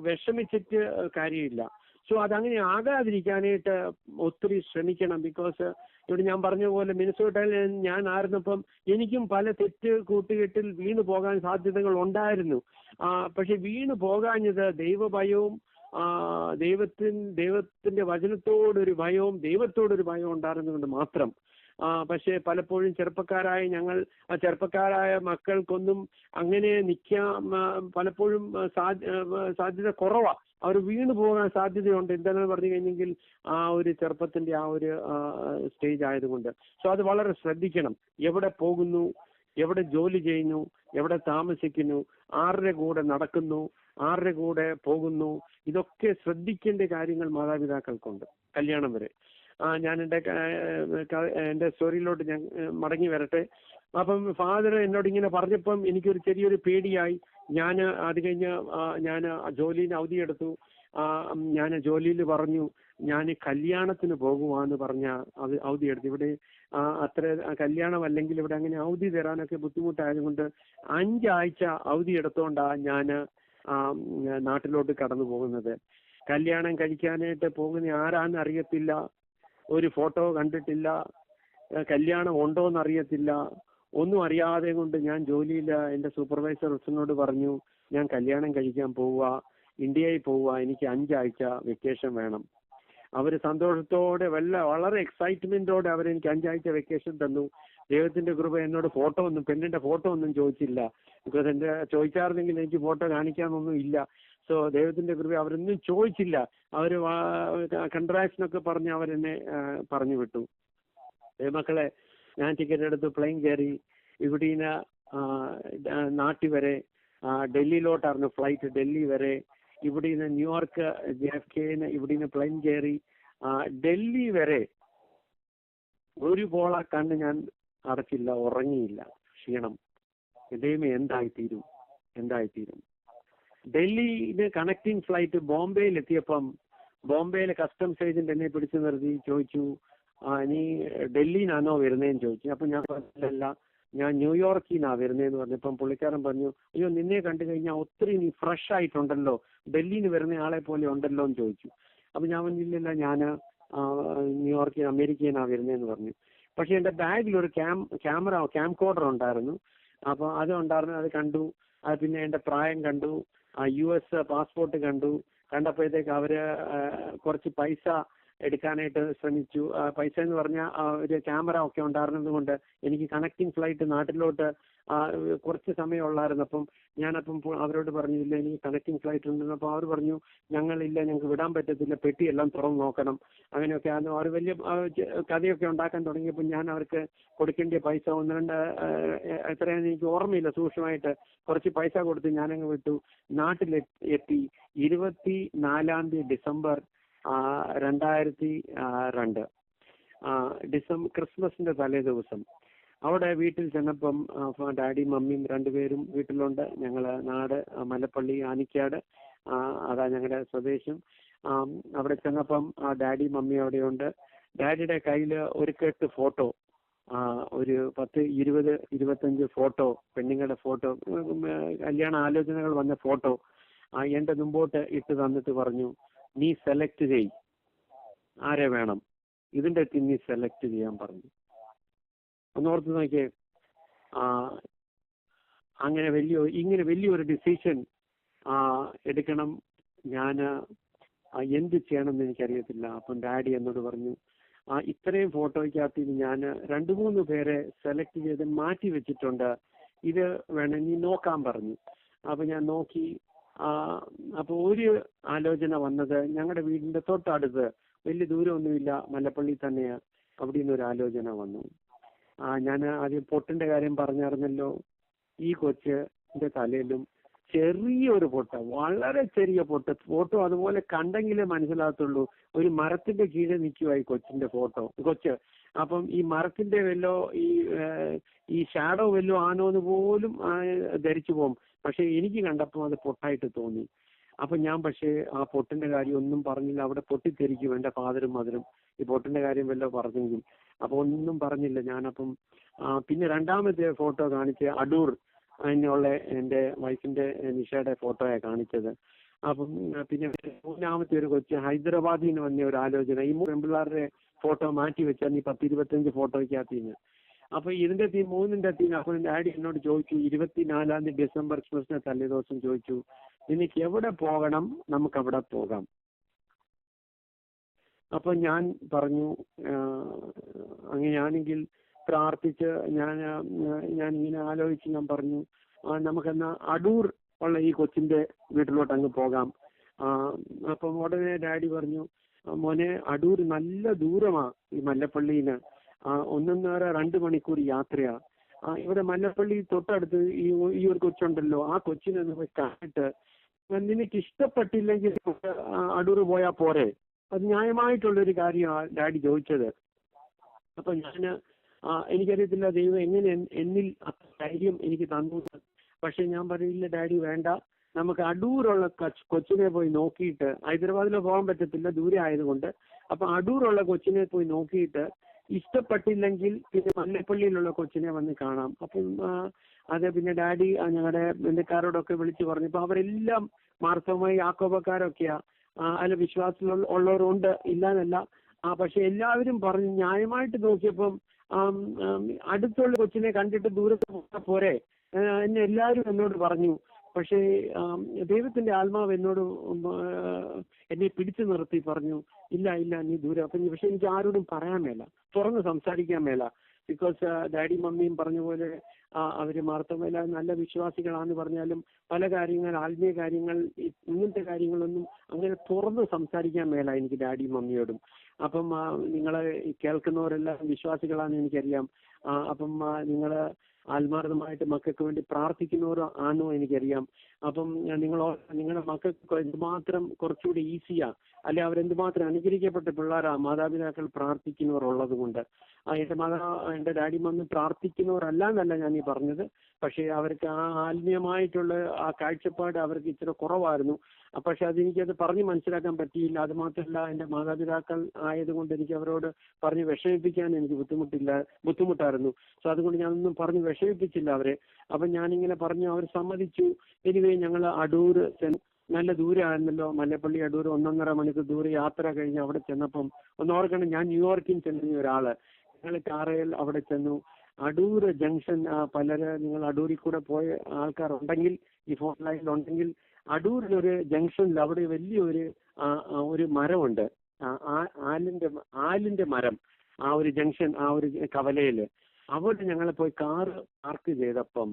വിഷമിച്ചിട്ട് കാര്യമില്ല. സോ അതങ്ങനെ ആകാതിരിക്കാനായിട്ട് ഒത്തിരി ശ്രമിക്കണം. ബിക്കോസ് ഇവിടെ ഞാൻ പറഞ്ഞ പോലെ മിനസോട്ടയിൽ ഞാൻ ആയിരുന്നപ്പം എനിക്കും പല തെറ്റ് കൂട്ടുകെട്ടിൽ വീണു പോകാൻ സാധ്യതകൾ ഉണ്ടായിരുന്നു. പക്ഷെ വീണു പോകാഞ്ഞത് ദൈവഭയവും ദൈവത്തിന്റെ വചനത്തോടൊരു ഭയവും ദൈവത്തോടൊരു ഭയവും ഉണ്ടായിരുന്നുകൊണ്ട് മാത്രം. പക്ഷെ പലപ്പോഴും ചെറുപ്പക്കാരായ മക്കൾക്കൊന്നും അങ്ങനെ നിൽക്കാൻ പലപ്പോഴും സാധ്യത കുറവാണ്. അവർ വീണു പോകാൻ സാധ്യതയുണ്ട്. എന്താണെന്ന് പറഞ്ഞു കഴിഞ്ഞെങ്കിൽ ആ ഒരു ചെറുപ്പത്തിന്റെ ആ ഒരു സ്റ്റേജ് ആയതുകൊണ്ട്. സോ അത് വളരെ ശ്രദ്ധിക്കണം. എവിടെ പോകുന്നു, എവിടെ ജോലി ചെയ്യുന്നു, എവിടെ താമസിക്കുന്നു, ആരുടെ കൂടെ നടക്കുന്നു, ആരുടെ കൂടെ പോകുന്നു, ഇതൊക്കെ ശ്രദ്ധിക്കേണ്ട കാര്യങ്ങൾ മാതാപിതാക്കൾക്കുണ്ട് കല്യാണം വരെ. ഞാൻ എൻ്റെ സ്റ്റോറിയിലോട്ട് ഞാൻ മടങ്ങി വരട്ടെ. അപ്പം ഫാദർ എന്നോട് ഇങ്ങനെ പറഞ്ഞപ്പം എനിക്കൊരു ചെറിയൊരു പേടിയായി. അത് കഴിഞ്ഞ് ഞാൻ ജോലിന് അവധിയെടുത്തു. ഞാൻ ജോലിയിൽ പറഞ്ഞു ഞാൻ കല്യാണത്തിന് പോകുവാന്ന് പറഞ്ഞ അവധിയെടുത്തു. ഇവിടെ അത്ര കല്യാണം അല്ലെങ്കിൽ ഇവിടെ അങ്ങനെ അവധി തരാനൊക്കെ ബുദ്ധിമുട്ടായതുകൊണ്ട് 5 ആഴ്ച അവധി എടുത്തോണ്ടാണ് ഞാൻ നാട്ടിലോട്ട് കടന്നു പോകുന്നത്. കല്യാണം കഴിക്കാനായിട്ട് പോകുന്ന ആരാന്ന് അറിയത്തില്ല, ഒരു ഫോട്ടോ കണ്ടിട്ടില്ല, കല്യാണം ഉണ്ടോന്ന് അറിയത്തില്ല, ഒന്നും അറിയാതെ കൊണ്ട് ഞാൻ ജോലിയിൽ എൻ്റെ സൂപ്പർവൈസറിനോട് പറഞ്ഞു ഞാൻ കല്യാണം കഴിക്കാൻ പോവുക, ഇന്ത്യയിൽ പോവുക, എനിക്ക് 5 ആഴ്ച വെക്കേഷൻ വേണം. അവർ സന്തോഷത്തോടെ വളരെ എക്സൈറ്റ്മെന്റോടെ അവരെനിക്ക് 5 ആഴ്ച വെക്കേഷൻ തന്നു. ദൈവത്തിന്റെ കൃപ എന്നോട് പെണ്ണിന്റെ ഫോട്ടോ ഒന്നും ചോദിച്ചില്ല. ബിക്കോസ് എന്റെ ചോദിച്ചായിരുന്നെങ്കിൽ എനിക്ക് ഫോട്ടോ കാണിക്കാനൊന്നും ഇല്ല. സോ ദൈവത്തിന്റെ കൃപ അവരൊന്നും ചോദിച്ചില്ല. അവര് കൺട്രാക്ഷനൊക്കെ പറഞ്ഞ് അവരെന്നെ പറഞ്ഞു വിട്ടു. മക്കളെ ഞാൻ ടിക്കറ്റ് എടുത്ത് പ്ലെയിൻ കയറി. ഇവിടീന്ന് നാട്ടിൽ വരെ ഡൽഹിയിലോട്ടായിരുന്നു ഫ്ലൈറ്റ്, ഡൽഹി വരെ. ഇവിടീന്ന് ന്യൂയോർക്ക് JFK ഇവിടീന്ന് പ്ലെയിൻ കയറി ഡൽഹി വരെ ഒരു പോള കണ്ണ് ഞാൻ അടച്ചില്ല, ഉറങ്ങിയില്ല. ക്ഷീണം. ദൈവമേ എന്തായിത്തീരും. ഡൽഹിയില് കണക്റ്റിംഗ് ഫ്ലൈറ്റ് ബോംബെയിൽ എത്തിയപ്പം ബോംബെയിലെ കസ്റ്റംസ് ഏജന്റ് എന്നെ പിടിച്ചു നിർത്തി ചോദിച്ചു നീ ഡൽഹിന്നാണോ വരുന്നതെന്ന് ചോദിച്ചു. അപ്പൊ ഞാൻ പറഞ്ഞില്ല, ഞാൻ ന്യൂയോർക്കിൽ നിന്നാ വരുന്നതെന്ന് പറഞ്ഞപ്പം പുള്ളിക്കാരൻ പറഞ്ഞു, അയ്യോ നിന്നെ കണ്ടു കഴിഞ്ഞാൽ ഒത്തിരി നീ ഫ്രഷ് ആയിട്ടുണ്ടല്ലോ, ഡൽഹിയിൽ നിന്ന് വരുന്ന ആളെ പോലെ ഉണ്ടല്ലോ എന്ന് ചോദിച്ചു. അപ്പൊ ഞാൻ പറഞ്ഞില്ല, ഞാൻ ന്യൂയോർക്കിൽ അമേരിക്കയിൽ നിന്നാ വരുന്നതെന്ന് പറഞ്ഞു. പക്ഷെ എന്റെ ബാഗിൽ ഒരു ക്യാംകോഡർ ഉണ്ടായിരുന്നു. അപ്പൊ അത് ഉണ്ടായിരുന്നു, അത് കണ്ടു. അത് പിന്നെ എന്റെ പ്രായം കണ്ടു, US പാസ്പോർട്ട് കണ്ടപ്പോഴത്തേക്ക് അവര് കുറച്ച് പൈസ എടുക്കാനായിട്ട് ശ്രമിച്ചു. പൈസ എന്ന് പറഞ്ഞാൽ ഒരു ക്യാമറ ഒക്കെ ഉണ്ടായിരുന്നത് കൊണ്ട് എനിക്ക് കണക്റ്റിംഗ് ഫ്ലൈറ്റ് നാട്ടിലോട്ട് കുറച്ച് സമയം ഉള്ളായിരുന്നു. അപ്പം ഞാനപ്പം അവരോട് പറഞ്ഞില്ല എനിക്ക് കണക്റ്റിംഗ് ഫ്ലൈറ്റ് ഉണ്ടെന്ന്. അപ്പോൾ അവർ പറഞ്ഞു ഞങ്ങൾക്ക് വിടാൻ പറ്റത്തില്ല, പെട്ടിയെല്ലാം തുറന്ന് നോക്കണം. അങ്ങനെയൊക്കെ അവർ വലിയ കഥയൊക്കെ ഉണ്ടാക്കാൻ തുടങ്ങിയപ്പോൾ ഞാൻ അവർക്ക് കൊടുക്കേണ്ട പൈസ 1-2 എത്രയാണെന്ന് എനിക്ക് ഓർമ്മയില്ല, സൂക്ഷ്മമായിട്ട് കുറച്ച് പൈസ കൊടുത്ത് ഞാനങ്ങ് വിട്ടു. നാട്ടിലെത്തി 24 ഡിസംബർ 2002 ക്രിസ്മസിന്റെ തലേ ദിവസം അവിടെ വീട്ടിൽ ചെന്നപ്പം ഡാഡിയും മമ്മിയും 2 പേരും വീട്ടിലുണ്ട്. ഞങ്ങള് നാട് മലപ്പള്ളി ആനിക്കാട്, അതാ ഞങ്ങളുടെ സ്വദേശം. അവിടെ ചെന്നപ്പം ഡാഡി മമ്മി അവിടെയുണ്ട്. ഡാഡിയുടെ കയ്യില് ഒരു കെട്ട് ഫോട്ടോ, ഒരു 10-20-25 ഫോട്ടോ, പെണ്ണുങ്ങളുടെ ഫോട്ടോ, കല്യാണ ആലോചനകൾ വന്ന ഫോട്ടോ എന്റെ മുമ്പോട്ട് ഇട്ട് തന്നിട്ട് പറഞ്ഞു, നീ സെലക്ട് ചെയ്, ആരെ വേണം, ഇതിന്റെ നീ സെലക്ട് ചെയ്യാൻ പറഞ്ഞു. ഒന്നോർത്ത് നോക്കിയേ, ഇങ്ങനെ വലിയൊരു ഡിസിഷൻ എടുക്കണം. ഞാൻ എന്ത് ചെയ്യണമെന്ന് എനിക്കറിയത്തില്ല. അപ്പം ഡാഡി എന്നോട് പറഞ്ഞു, ഇത്രയും ഫോട്ടോയ്ക്കകത്ത് ഞാൻ 2-3 പേരെ സെലക്ട് ചെയ്ത് മാറ്റി വെച്ചിട്ടുണ്ട്, ഇത് വേണം നീ നോക്കാൻ പറഞ്ഞു. അപ്പൊ ഞാൻ നോക്കി. അപ്പൊ ഒരു ആലോചന വന്നത് ഞങ്ങളുടെ വീടിന്റെ തൊട്ടടുത്ത്, വലിയ ദൂരമൊന്നുമില്ല, മലപ്പള്ളി തന്നെയാ, അവിടെ നിന്ന് ഒരു ആലോചന വന്നു. ഞാൻ ആദ്യം പൊട്ടിന്റെ കാര്യം പറഞ്ഞായിരുന്നല്ലോ. ഈ കൊച്ചിന്റെ തലയിലും ചെറിയൊരു പൊട്ട്, വളരെ ചെറിയ പൊട്ട്. ഫോട്ടോ അതുപോലെ കണ്ടെങ്കിലേ മനസ്സിലാകത്തുള്ളൂ. ഒരു മരത്തിന്റെ കീഴിൽ നിൽക്കുവായി കൊച്ചിന്റെ കൊച്ച്. അപ്പം ഈ മരത്തിന്റെ ഈ ഷാഡോ വല്ലോ ആണോ എന്ന് പോലും ധരിച്ചു പോകും. പക്ഷെ എനിക്ക് കണ്ടപ്പോൾ അത് പൊട്ടായിട്ട് തോന്നി. അപ്പൊ ഞാൻ പക്ഷേ ആ പൊട്ടിന്റെ കാര്യം ഒന്നും പറഞ്ഞില്ല. അവിടെ പൊട്ടിത്തെറിക്കും എന്റെ ഫാദറും മദറും ഈ പൊട്ടിന്റെ കാര്യം വല്ലോ പറഞ്ഞെങ്കിൽ. അപ്പൊ ഒന്നും പറഞ്ഞില്ല ഞാനപ്പം. പിന്നെ രണ്ടാമത്തെ ഫോട്ടോ കാണിച്ച് അടൂർ അതിനുള്ള എന്റെ വൈഫിന്റെ നിഷയുടെ ഫോട്ടോയാണ് കാണിച്ചത്. അപ്പം പിന്നെ മൂന്നാമത്തെ ഒരു കൊച്ച് ഹൈദരാബാദിൽ നിന്ന് വന്ന ഒരു ആലോചന, ഈ പെൺപിള്ളേരുടെ ഫോട്ടോ മാറ്റി വെച്ചാൽ ഈ 10-25 ഫോട്ടോയ്ക്കകത്തിന്ന്. അപ്പൊ ഇതിന്റെ മൂന്നിന്റെ അപ്പൊ ഡാഡി എന്നോട് ചോദിച്ചു, 24 ഡിസംബർ ക്രിസ്മസിനെ തലേ ദിവസം ചോദിച്ചു, നിനക്ക് എവിടെ പോകണം, നമുക്ക് അവിടെ പോകാം. അപ്പൊ ഞാൻ പറഞ്ഞു, അങ്ങനെയാണെങ്കിൽ പ്രാർത്ഥിച്ച് ഞാനിങ്ങനെ ആലോചിച്ച് ഞാൻ പറഞ്ഞു, നമുക്കെന്നാ അടൂർ ഉള്ള ഈ കൊച്ചിന്റെ വീട്ടിലോട്ട് അങ്ങ് പോകാം. അപ്പം ഉടനെ ഡാഡി പറഞ്ഞു, മോനെ അടൂർ നല്ല ദൂരമാ ഈ മല്ലപ്പള്ളിന്ന്, 1.5-2 മണിക്കൂർ യാത്രയാ. ഇവിടെ മല്ലപ്പള്ളി തൊട്ടടുത്ത് ഈ ഒരു കൊച്ചുണ്ടല്ലോ, ആ കൊച്ചിനെ ഒന്ന് പോയി കണ്ടിട്ട് നിനക്ക് ഇഷ്ടപ്പെട്ടില്ലെങ്കിൽ അടൂർ പോയാ പോരെ. അത് ന്യായമായിട്ടുള്ളൊരു കാര്യമാണ് ഡാഡി ചോദിച്ചത്. അപ്പൊ എനിക്കറിയത്തില്ല ദൈവം എങ്ങനെ എന്നിൽ ധൈര്യം എനിക്ക് തന്നു. പക്ഷെ ഞാൻ പറയില്ല ഡാഡി വേണ്ട, നമുക്ക് അടൂറുള്ള കൊച്ചിനെ പോയി നോക്കിയിട്ട്, ഹൈദരാബാദിലോ പോകാൻ പറ്റത്തില്ല ദൂരെ ആയതുകൊണ്ട്, അപ്പൊ അടൂറുള്ള കൊച്ചിനെ പോയി നോക്കിയിട്ട് ഇഷ്ടപ്പെട്ടില്ലെങ്കിൽ പിന്നെ മല്ലപ്പള്ളിയിലുള്ള കൊച്ചിനെ വന്ന് കാണാം. അപ്പം അത് പിന്നെ ഡാഡി ഞങ്ങളുടെ ബന്ധുക്കാരോടൊക്കെ വിളിച്ചു പറഞ്ഞപ്പോ അവരെല്ലാം മാർത്തോമായി യാക്കോബക്കാരൊക്കെയാ, അതിൽ വിശ്വാസമുള്ളവരുണ്ട് ഇല്ലാന്നല്ല. പക്ഷെ എല്ലാവരും പറഞ്ഞു, ന്യായമായിട്ട് നോക്കിയപ്പം അടുത്തുള്ള കൊച്ചിനെ കണ്ടിട്ട് ദൂരത്ത് പോരെ എന്നെ എല്ലാവരും എന്നോട് പറഞ്ഞു. പക്ഷേ ദൈവത്തിന്റെ ആത്മാവ് എന്നെ പിടിച്ചു നിർത്തി പറഞ്ഞു, ഇല്ല നീ ദൂരെ. പക്ഷെ എനിക്ക് ആരോടും പറയാൻ മേല, തുറന്ന് സംസാരിക്കാൻ മേല. ബിക്കോസ് ഡാഡി മമ്മിയും പറഞ്ഞ പോലെ അവര് മാർത്തമേല നല്ല വിശ്വാസികളാന്ന് പറഞ്ഞാലും പല കാര്യങ്ങൾ, ആത്മീയ കാര്യങ്ങൾ, ഇങ്ങനത്തെ കാര്യങ്ങളൊന്നും അങ്ങനെ തുറന്ന് സംസാരിക്കാൻ മേല എനിക്ക് ഡാഡി മമ്മിയോടും. അപ്പം നിങ്ങളെ കേൾക്കുന്നവരെല്ലാം വിശ്വാസികളാണെന്ന് എനിക്കറിയാം. അപ്പം നിങ്ങള് ആത്മാർത്ഥമായിട്ട് മക്കൾക്ക് വേണ്ടി പ്രാർത്ഥിക്കുന്നവർ ആണോ എനിക്കറിയാം. അപ്പം നിങ്ങളുടെ മക്കൾക്ക് എന്തുമാത്രം കുറച്ചുകൂടി ഈസിയാ, അല്ലെ അവരെന്തുമാത്രം അനുഗ്രഹിക്കപ്പെട്ട പിള്ളേരാ മാതാപിതാക്കൾ പ്രാർത്ഥിക്കുന്നവർ ഉള്ളത് കൊണ്ട്. എന്റെ ഡാഡി മമ്മി പ്രാർത്ഥിക്കുന്നവരല്ല എന്നല്ല ഞാൻ ഈ പറഞ്ഞത്, പക്ഷേ അവർക്ക് ആത്മീയമായിട്ടുള്ള കാഴ്ചപ്പാട് അവർക്ക് ഇച്ചിരി കുറവായിരുന്നു. പക്ഷെ അതെനിക്കത് പറഞ്ഞ് മനസ്സിലാക്കാൻ പറ്റിയില്ല. അത് മാത്രമല്ല, എന്റെ മാതാപിതാക്കൾ ആയതുകൊണ്ട് എനിക്ക് അവരോട് പറഞ്ഞ് വിഷമിപ്പിക്കാൻ എനിക്ക് ബുദ്ധിമുട്ടായിരുന്നു. സോ അതുകൊണ്ട് ഞാനൊന്നും പറഞ്ഞ് വിഷമിപ്പിച്ചില്ല അവരെ. അപ്പൊ ഞാനിങ്ങനെ പറഞ്ഞു, അവർ സമ്മതിച്ചു. എനിവേ ഞങ്ങൾ അടൂർ നല്ല ദൂരമായിരുന്നല്ലോ, മല്ലപ്പള്ളി അടൂർ 1.5 മണിക്കൂർ ദൂരെ യാത്ര കഴിഞ്ഞ് അവിടെ ചെന്നപ്പം ഓർക്കണം, ഞാൻ ന്യൂയോർക്കിൽ ചെന്ന ഒരാള്, ഞങ്ങൾ കാറയിൽ അവിടെ ചെന്നു. അടൂർ ജംഗ്ഷൻ, നിങ്ങൾ അടൂരിൽ കൂടെ പോയ ആൾക്കാരുണ്ടെങ്കിൽ ഈ ഫോൺ ലൈനിലുണ്ടെങ്കിൽ, അടൂരിലൊരു ജംഗ്ഷനിൽ അവിടെ ഒരു മരമുണ്ട്, ആലിന്റെ മരം, ആ ഒരു ജംഗ്ഷൻ, ആ ഒരു കവലയില്. അവിടെ ഞങ്ങൾ പോയി കാറ് പാർക്ക് ചെയ്തപ്പം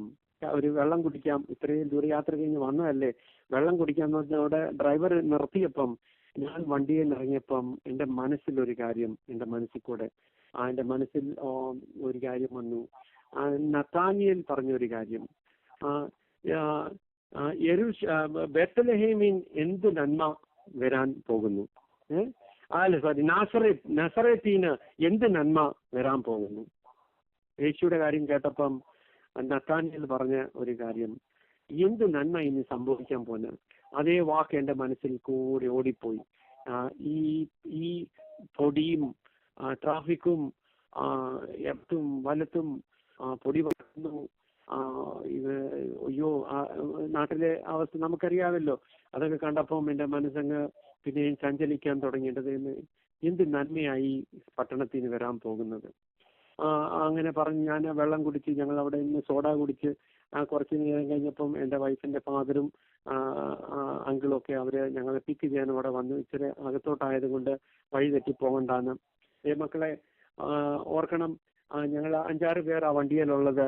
ഒരു വെള്ളം കുടിക്കാം, ഇത്രയും ദൂരയാത്ര കഴിഞ്ഞ് വന്നതല്ലേ, വെള്ളം കുടിക്കാന്ന് പറഞ്ഞാൽ അവിടെ ഡ്രൈവർ നിർത്തിയപ്പം ഞാൻ വണ്ടിയിൽ ഇറങ്ങിയപ്പം എന്റെ മനസ്സിലൊരു കാര്യം, എന്റെ മനസ്സിൽ ഒരു കാര്യം വന്നു. നഥാനിയേൽ പറഞ്ഞൊരു കാര്യം, ബേത്ലഹേമിൽ എന്ത് നന്മ വരാൻ പോകുന്നു, നസറേത്തീന് എന്ത് നന്മ വരാൻ പോകുന്നു. യേശുയുടെ കാര്യം കേട്ടപ്പം നഥാനിയേൽ പറഞ്ഞ ഒരു കാര്യം, എന്ത് നന്മ ഇനി സംഭവിക്കാൻ പോകുന്നത്. അതേ വാക്ക് എന്റെ മനസ്സിൽ കൂടി ഓടിപ്പോയി. ഈ പൊടിയും ട്രാഫിക്കും ഇടത്തും വലത്തും പൊടി വന്നു. അയ്യോ, നാട്ടിലെ അവസ്ഥ നമുക്കറിയാമല്ലോ. അതൊക്കെ കണ്ടപ്പം എന്റെ മനസ്സങ്ങ് പിന്നെയും ചഞ്ചലിക്കാൻ തുടങ്ങിയിട്ടത്, എന്ത് നന്മയായി പട്ടണത്തിന് വരാൻ പോകുന്നത്. അങ്ങനെ പറഞ്ഞ് ഞാൻ വെള്ളം കുടിച്ച്, ഞങ്ങൾ അവിടെ നിന്ന് സോഡ കുടിച്ച് കുറച്ച് നേരം കഴിഞ്ഞപ്പം എന്റെ വൈഫിന്റെ ഫാദറും അങ്കിളും ഒക്കെ അവര് ഞങ്ങളെ പിക്ക് ചെയ്യാൻ അവിടെ വന്നു. ഇച്ചിരി അകത്തോട്ടായത് കൊണ്ട് വഴി തെറ്റി പോകണ്ടാന്ന്. മക്കളെ ഓർക്കണം, ഞങ്ങൾ 5-6 പേർ ആ വണ്ടിയിലുള്ളത്.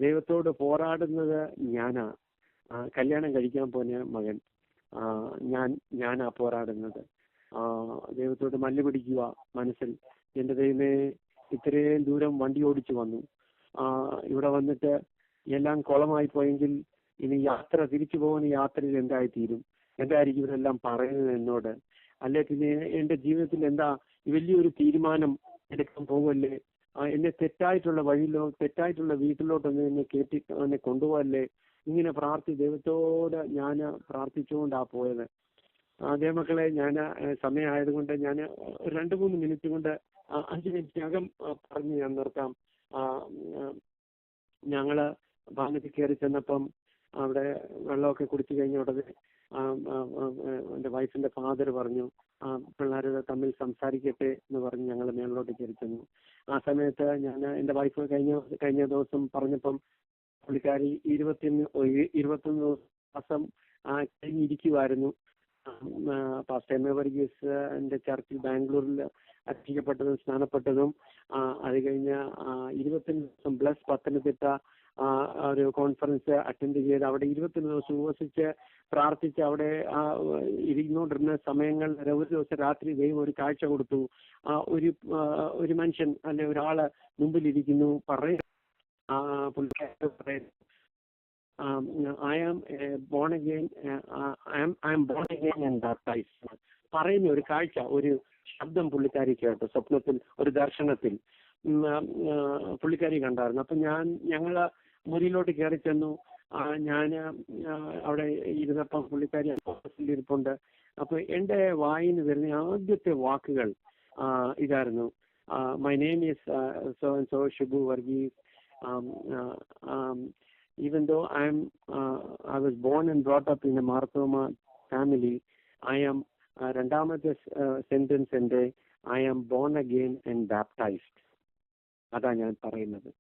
ദൈവത്തോട് പോരാടുന്നത് ഞാനാ, കല്യാണം കഴിക്കാൻ പോന്ന മകൻ ഞാനാ പോരാടുന്നത്. ദൈവത്തോട് മല്ല് പിടിക്കുക മനസ്സിൽ. എന്റെ ദൈവമേ, ഇത്രയും ദൂരം വണ്ടി ഓടിച്ചു വന്നു, ഇവിടെ വന്നിട്ട് എല്ലാം കുളമായി പോയെങ്കിൽ ഇനി യാത്ര തിരിച്ചു പോകുന്ന യാത്രയിൽ എന്തായിത്തീരും, എന്തായിരിക്കും ഇവരെല്ലാം പറയുന്നത് എന്നോട്, അല്ലെ പിന്നെ എന്റെ ജീവിതത്തിൽ എന്താ വലിയൊരു തീരുമാനം എടുക്കാൻ പോവല്ലേ, എന്നെ തെറ്റായിട്ടുള്ള വഴിയിലോ തെറ്റായിട്ടുള്ള വീട്ടിലോട്ടൊന്ന് എന്നെ കൊണ്ടുപോകല്ലേ, ഇങ്ങനെ ദൈവത്തോട് ഞാൻ പ്രാർത്ഥിച്ചുകൊണ്ടാ പോയത്. അതേ മക്കളെ, ഞാൻ സമയമായതുകൊണ്ട് ഞാൻ 2-3 മിനിറ്റ് കൊണ്ട് 5 മിനിറ്റിനകം പറഞ്ഞ് ഞാൻ നിർത്താം. ഞങ്ങള് ഭവനത്തിൽ കയറി ചെന്നപ്പം അവിടെ വെള്ളമൊക്കെ കുടിച്ചു കഴിഞ്ഞ ഉടനെ എൻ്റെ വൈഫിന്റെ ഫാദർ പറഞ്ഞു, പിള്ളേർ തമ്മിൽ സംസാരിക്കട്ടെ എന്ന് പറഞ്ഞ് ഞങ്ങൾ മേളിലോട്ട് കയറി ചെന്നു. ആ സമയത്ത് ഞാൻ എൻ്റെ വൈഫ് കഴിഞ്ഞ ദിവസം പറഞ്ഞപ്പം പുള്ളിക്കാരി 21 ദിവസം കഴിഞ്ഞിരിക്കുമായിരുന്നു. പാസ്റ്റർ എം എ വർഗീസ് എൻ്റെ ചർച്ചിൽ ബാംഗ്ലൂരിൽ അർപ്പിക്കപ്പെട്ടതും സ്നാനപ്പെട്ടതും, അത് കഴിഞ്ഞ് 21 ദിവസം ബ്ലസ് പത്തനംതിട്ട ഒരു കോൺഫറൻസ് അറ്റൻഡ് ചെയ്ത് അവിടെ 21 ദിവസം ഉപവസിച്ച് പ്രാർത്ഥിച്ച് അവിടെ ഇരുന്നോണ്ടിരുന്ന സമയങ്ങൾ ഒരു ദിവസം രാത്രി ദൈവം ഒരു കാഴ്ച കൊടുത്തു. ഒരു മനുഷ്യൻ അല്ലെ ഒരാള് മുമ്പിലിരിക്കുന്നു, പുള്ളിക്കാരി പറയുന്നു, I am born again and baptized. പറയുന്ന ഒരു കാഴ്ച, ഒരു ശബ്ദം പുള്ളിക്കാരി കേട്ടു സ്വപ്നത്തിൽ, ഒരു ദർശനത്തിൽ പുള്ളിക്കാരി കണ്ടായിരുന്നു. അപ്പൊ ഞങ്ങള് മുറിയിലോട്ട് കയറി ചെന്നു. ഞാൻ അവിടെ ഇരുന്നപ്പം പുള്ളിക്കാരി ഇരിപ്പുണ്ട്. അപ്പൊ എന്റെ വായിന്ന് വരുന്ന ആദ്യത്തെ വാക്കുകൾ ഇതായിരുന്നു, my name is so and so Shibu Varghese. Even though I was born and brought up in a Marthoma family, I am രണ്ടാമത്തെ സെന്റൻസ് എൻ്റെ I am born again and baptized. അതാ ഞാൻ പറയുന്നത്.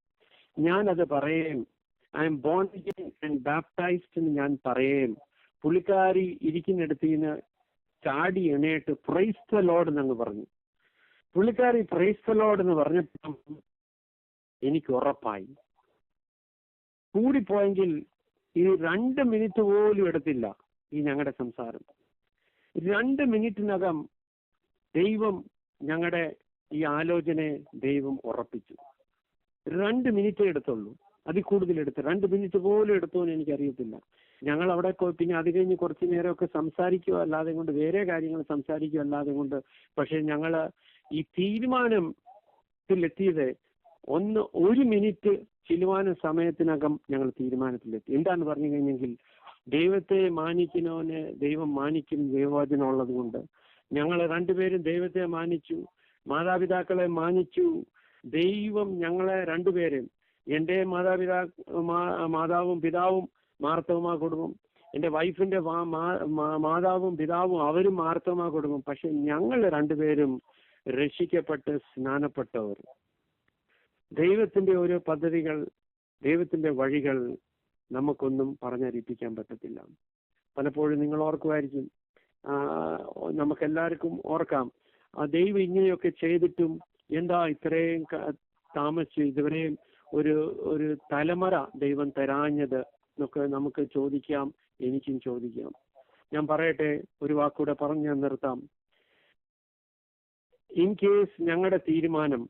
ഞാനത് പറയേം, I am born again and baptized എന്ന് ഞാൻ പറയേം. പുള്ളിക്കാരി ഇരിക്കുന്നിടത്ത് നിന്ന് ചാടി എണീട്ട് പ്രൈസ് ദ ലോർഡ് എന്നങ്ങ് പറഞ്ഞു. പുള്ളിക്കാരി പ്രൈസ് ദ ലോർഡ് എന്ന് പറഞ്ഞപ്പോൾ എനിക്ക് ഉറപ്പായി, കൂടിപ്പോയെങ്കിൽ ഈ 2 മിനിറ്റ് പോലും എടുത്തില്ല ഈ ഞങ്ങളുടെ സംസാരം. 2 മിനിറ്റിനകം ദൈവം ഞങ്ങളുടെ ഈ ആലോചനയെ ദൈവം ഉറപ്പിച്ചു. 2 മിനിറ്റേ എടുത്തുള്ളൂ, അതിൽ കൂടുതൽ എടുത്ത് 2 മിനിറ്റ് പോലും എടുത്തോന്ന് എനിക്കറിയത്തില്ല. ഞങ്ങൾ അവിടെ പിന്നെ അത് കഴിഞ്ഞ് കുറച്ചു നേരമൊക്കെ സംസാരിക്കുക അല്ലാതെ കൊണ്ട്, വേറെ കാര്യങ്ങൾ സംസാരിക്കുക അല്ലാതെ കൊണ്ട്, പക്ഷെ ഞങ്ങള് ഈ തീരുമാനത്തിലെത്തിയത് 1 മിനിറ്റ് ചിലവാന സമയത്തിനകം ഞങ്ങൾ തീരുമാനത്തിലെത്തി. എന്താന്ന് പറഞ്ഞു കഴിഞ്ഞെങ്കിൽ, ദൈവത്തെ മാനിക്കുന്നവന് ദൈവം മാനിക്കും ദൈവവചനം ഉള്ളത് കൊണ്ട് ഞങ്ങൾ രണ്ടുപേരും ദൈവത്തെ മാനിച്ചു, മാതാപിതാക്കളെ മാനിച്ചു. ദൈവം ഞങ്ങളെ രണ്ടുപേരും, എൻ്റെ മാതാവും പിതാവും മാർത്തോമാ കുടുംബം, എൻ്റെ വൈഫിന്റെ മാതാവും പിതാവും അവരും മാർത്തോമാ കുടുംബം. പക്ഷെ ഞങ്ങൾ രണ്ടുപേരും രക്ഷിക്കപ്പെട്ട് സ്നാനപ്പെട്ടവർ. ദൈവത്തിന്റെ ഓരോ പദ്ധതികൾ, ദൈവത്തിന്റെ വഴികൾ നമുക്കൊന്നും പറഞ്ഞറിയിപ്പിക്കാൻ പറ്റത്തില്ല. പലപ്പോഴും നിങ്ങൾ ഓർക്കുമായിരിക്കും, നമുക്കെല്ലാവർക്കും ഓർക്കാം, ദൈവം ഇങ്ങനെയൊക്കെ ചെയ്തിട്ടും എന്താ ഇത്രയും താമസിച്ചു, ഇതുവരെയും ഒരു തലമുറ ദൈവം തരാഞ്ഞത് എന്നൊക്കെ നമുക്ക് ചോദിക്കാം, എനിക്കും ചോദിക്കാം. ഞാൻ പറയട്ടെ, ഒരു വാക്കൂടെ പറഞ്ഞ് ഞാൻ നിർത്താം. ഇൻ കേസ് ഞങ്ങളുടെ തീരുമാനം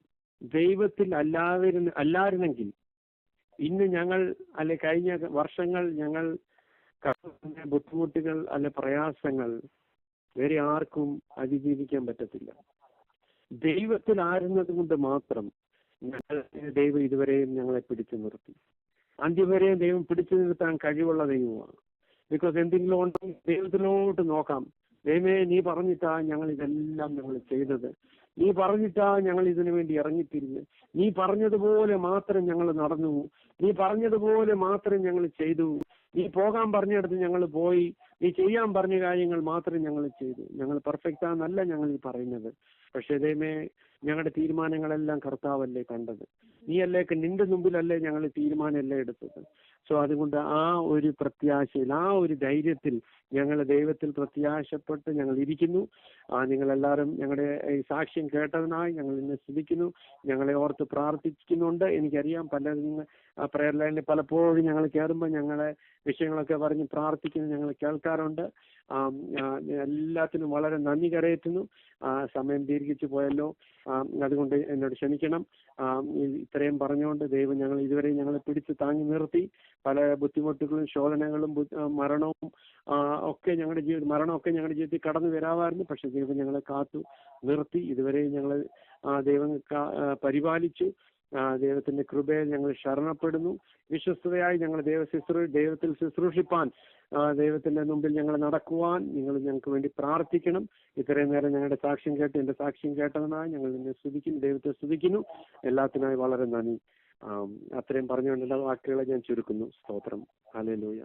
ദൈവത്തിൽ അല്ലായിരുന്നെങ്കിൽ ഇന്ന് ഞങ്ങൾ കഴിഞ്ഞ വർഷങ്ങൾ ഞങ്ങൾ ബുദ്ധിമുട്ടുകൾ പ്രയാസങ്ങൾ വേറെ ആർക്കും അതിജീവിക്കാൻ പറ്റത്തില്ല. ദൈവത്തിൽ ആയിരുന്നത് കൊണ്ട് മാത്രം ദൈവം ഇതുവരെയും ഞങ്ങളെ പിടിച്ചു നിർത്തി. അന്ത്യം വരെയും ദൈവം പിടിച്ചു നിർത്താൻ കഴിവുള്ള ദൈവമാണ്. ബിക്കോസ് എന്തെങ്കിലും ഉണ്ടെങ്കിൽ ദൈവത്തിലോട്ട് നോക്കാം. ദൈവമേ, നീ പറഞ്ഞിട്ടാ ഞങ്ങൾ ഇതെല്ലാം ചെയ്തത്, നീ പറഞ്ഞിട്ടാ ഞങ്ങൾ ഇതിനു വേണ്ടി ഇറങ്ങിത്തിരിഞ്ഞ്, നീ പറഞ്ഞതുപോലെ മാത്രം ഞങ്ങൾ നടന്നു, നീ പറഞ്ഞതുപോലെ മാത്രം ഞങ്ങൾ ചെയ്തു, നീ പോകാൻ പറഞ്ഞിടത്ത് ഞങ്ങൾ പോയി, നീ ചെയ്യാൻ പറഞ്ഞ കാര്യങ്ങൾ മാത്രം ഞങ്ങൾ ചെയ്തു. ഞങ്ങൾ പെർഫെക്റ്റ് ആണെന്നല്ല ഞങ്ങൾ ഈ പറയുന്നത്. പക്ഷേ ദൈവമേ, ഞങ്ങളുടെ തീരുമാനങ്ങളെല്ലാം കർത്താവല്ലേ കണ്ടത്, നിന്റെ മുമ്പിലല്ലേ ഞങ്ങൾ തീരുമാനമല്ലേ എടുത്തത്. സോ അതുകൊണ്ട് ആ ഒരു പ്രത്യാശയിൽ, ആ ഒരു ധൈര്യത്തിൽ ഞങ്ങൾ ദൈവത്തിൽ പ്രത്യാശപ്പെട്ട് ഞങ്ങൾ ഇരിക്കുന്നു. നിങ്ങളെല്ലാവരും ഞങ്ങളുടെ ഈ സാക്ഷ്യം കേട്ടതിനായി ഞങ്ങൾ ഇന്ന് സ്തുതിക്കുന്നു, ഞങ്ങളെ ഓർത്ത് പ്രാർത്ഥിക്കുന്നുണ്ട്. എനിക്കറിയാം പലരും പ്രയർ ലൈനിൽ പലപ്പോഴും ഞങ്ങൾ കയറുമ്പോൾ ഞങ്ങളെ വിഷയങ്ങളൊക്കെ പറഞ്ഞ് പ്രാർത്ഥിക്കുന്നത് ഞങ്ങൾ കേൾക്കാറുണ്ട്. എല്ലാത്തിനും വളരെ നന്ദി കരയറ്റുന്നു. സമയം ദീർഘിച്ചു പോയല്ലോ. അതുകൊണ്ട് എന്നോട് ക്ഷമിക്കണം. ഇത്രയും പറഞ്ഞുകൊണ്ട് ദൈവം ഇതുവരെ ഞങ്ങളെ പിടിച്ച് താങ്ങി നിർത്തി. പല ബുദ്ധിമുട്ടുകളും ശോധനകളും മരണവും ഒക്കെ ഞങ്ങളുടെ ജീവിതത്തിൽ കടന്നു വരാമായിരുന്നു. പക്ഷെ ദൈവം ഞങ്ങളെ കാത്തു നിർത്തി. ഇതുവരെ ഞങ്ങൾ ദൈവം പരിപാലിച്ചു. ദൈവത്തിന്റെ കൃപയിൽ ഞങ്ങൾ ശരണപ്പെടുന്നു. വിശ്വസ്തയായി ഞങ്ങൾ ദൈവത്തിൽ ശുശ്രൂഷിപ്പാൻ, ദൈവത്തിന്റെ മുമ്പിൽ ഞങ്ങൾ നടക്കുവാൻ നിങ്ങൾ ഞങ്ങൾക്ക് വേണ്ടി പ്രാർത്ഥിക്കണം. ഇത്രയും നേരം ഞങ്ങളുടെ സാക്ഷ്യം കേട്ട് എന്റെ സാക്ഷ്യം കേട്ടതിനായി ഞങ്ങൾ നിന്നെ സ്തുതിക്കുന്നു, ദൈവത്തെ സ്തുതിക്കുന്നു. എല്ലാത്തിനായി വളരെ നന്ദി. അത്രയും പറഞ്ഞുകൊണ്ടുള്ള വാക്കുകളെ ഞാൻ ചുരുക്കുന്നു. സ്തോത്രം. ഹല്ലേലൂയ.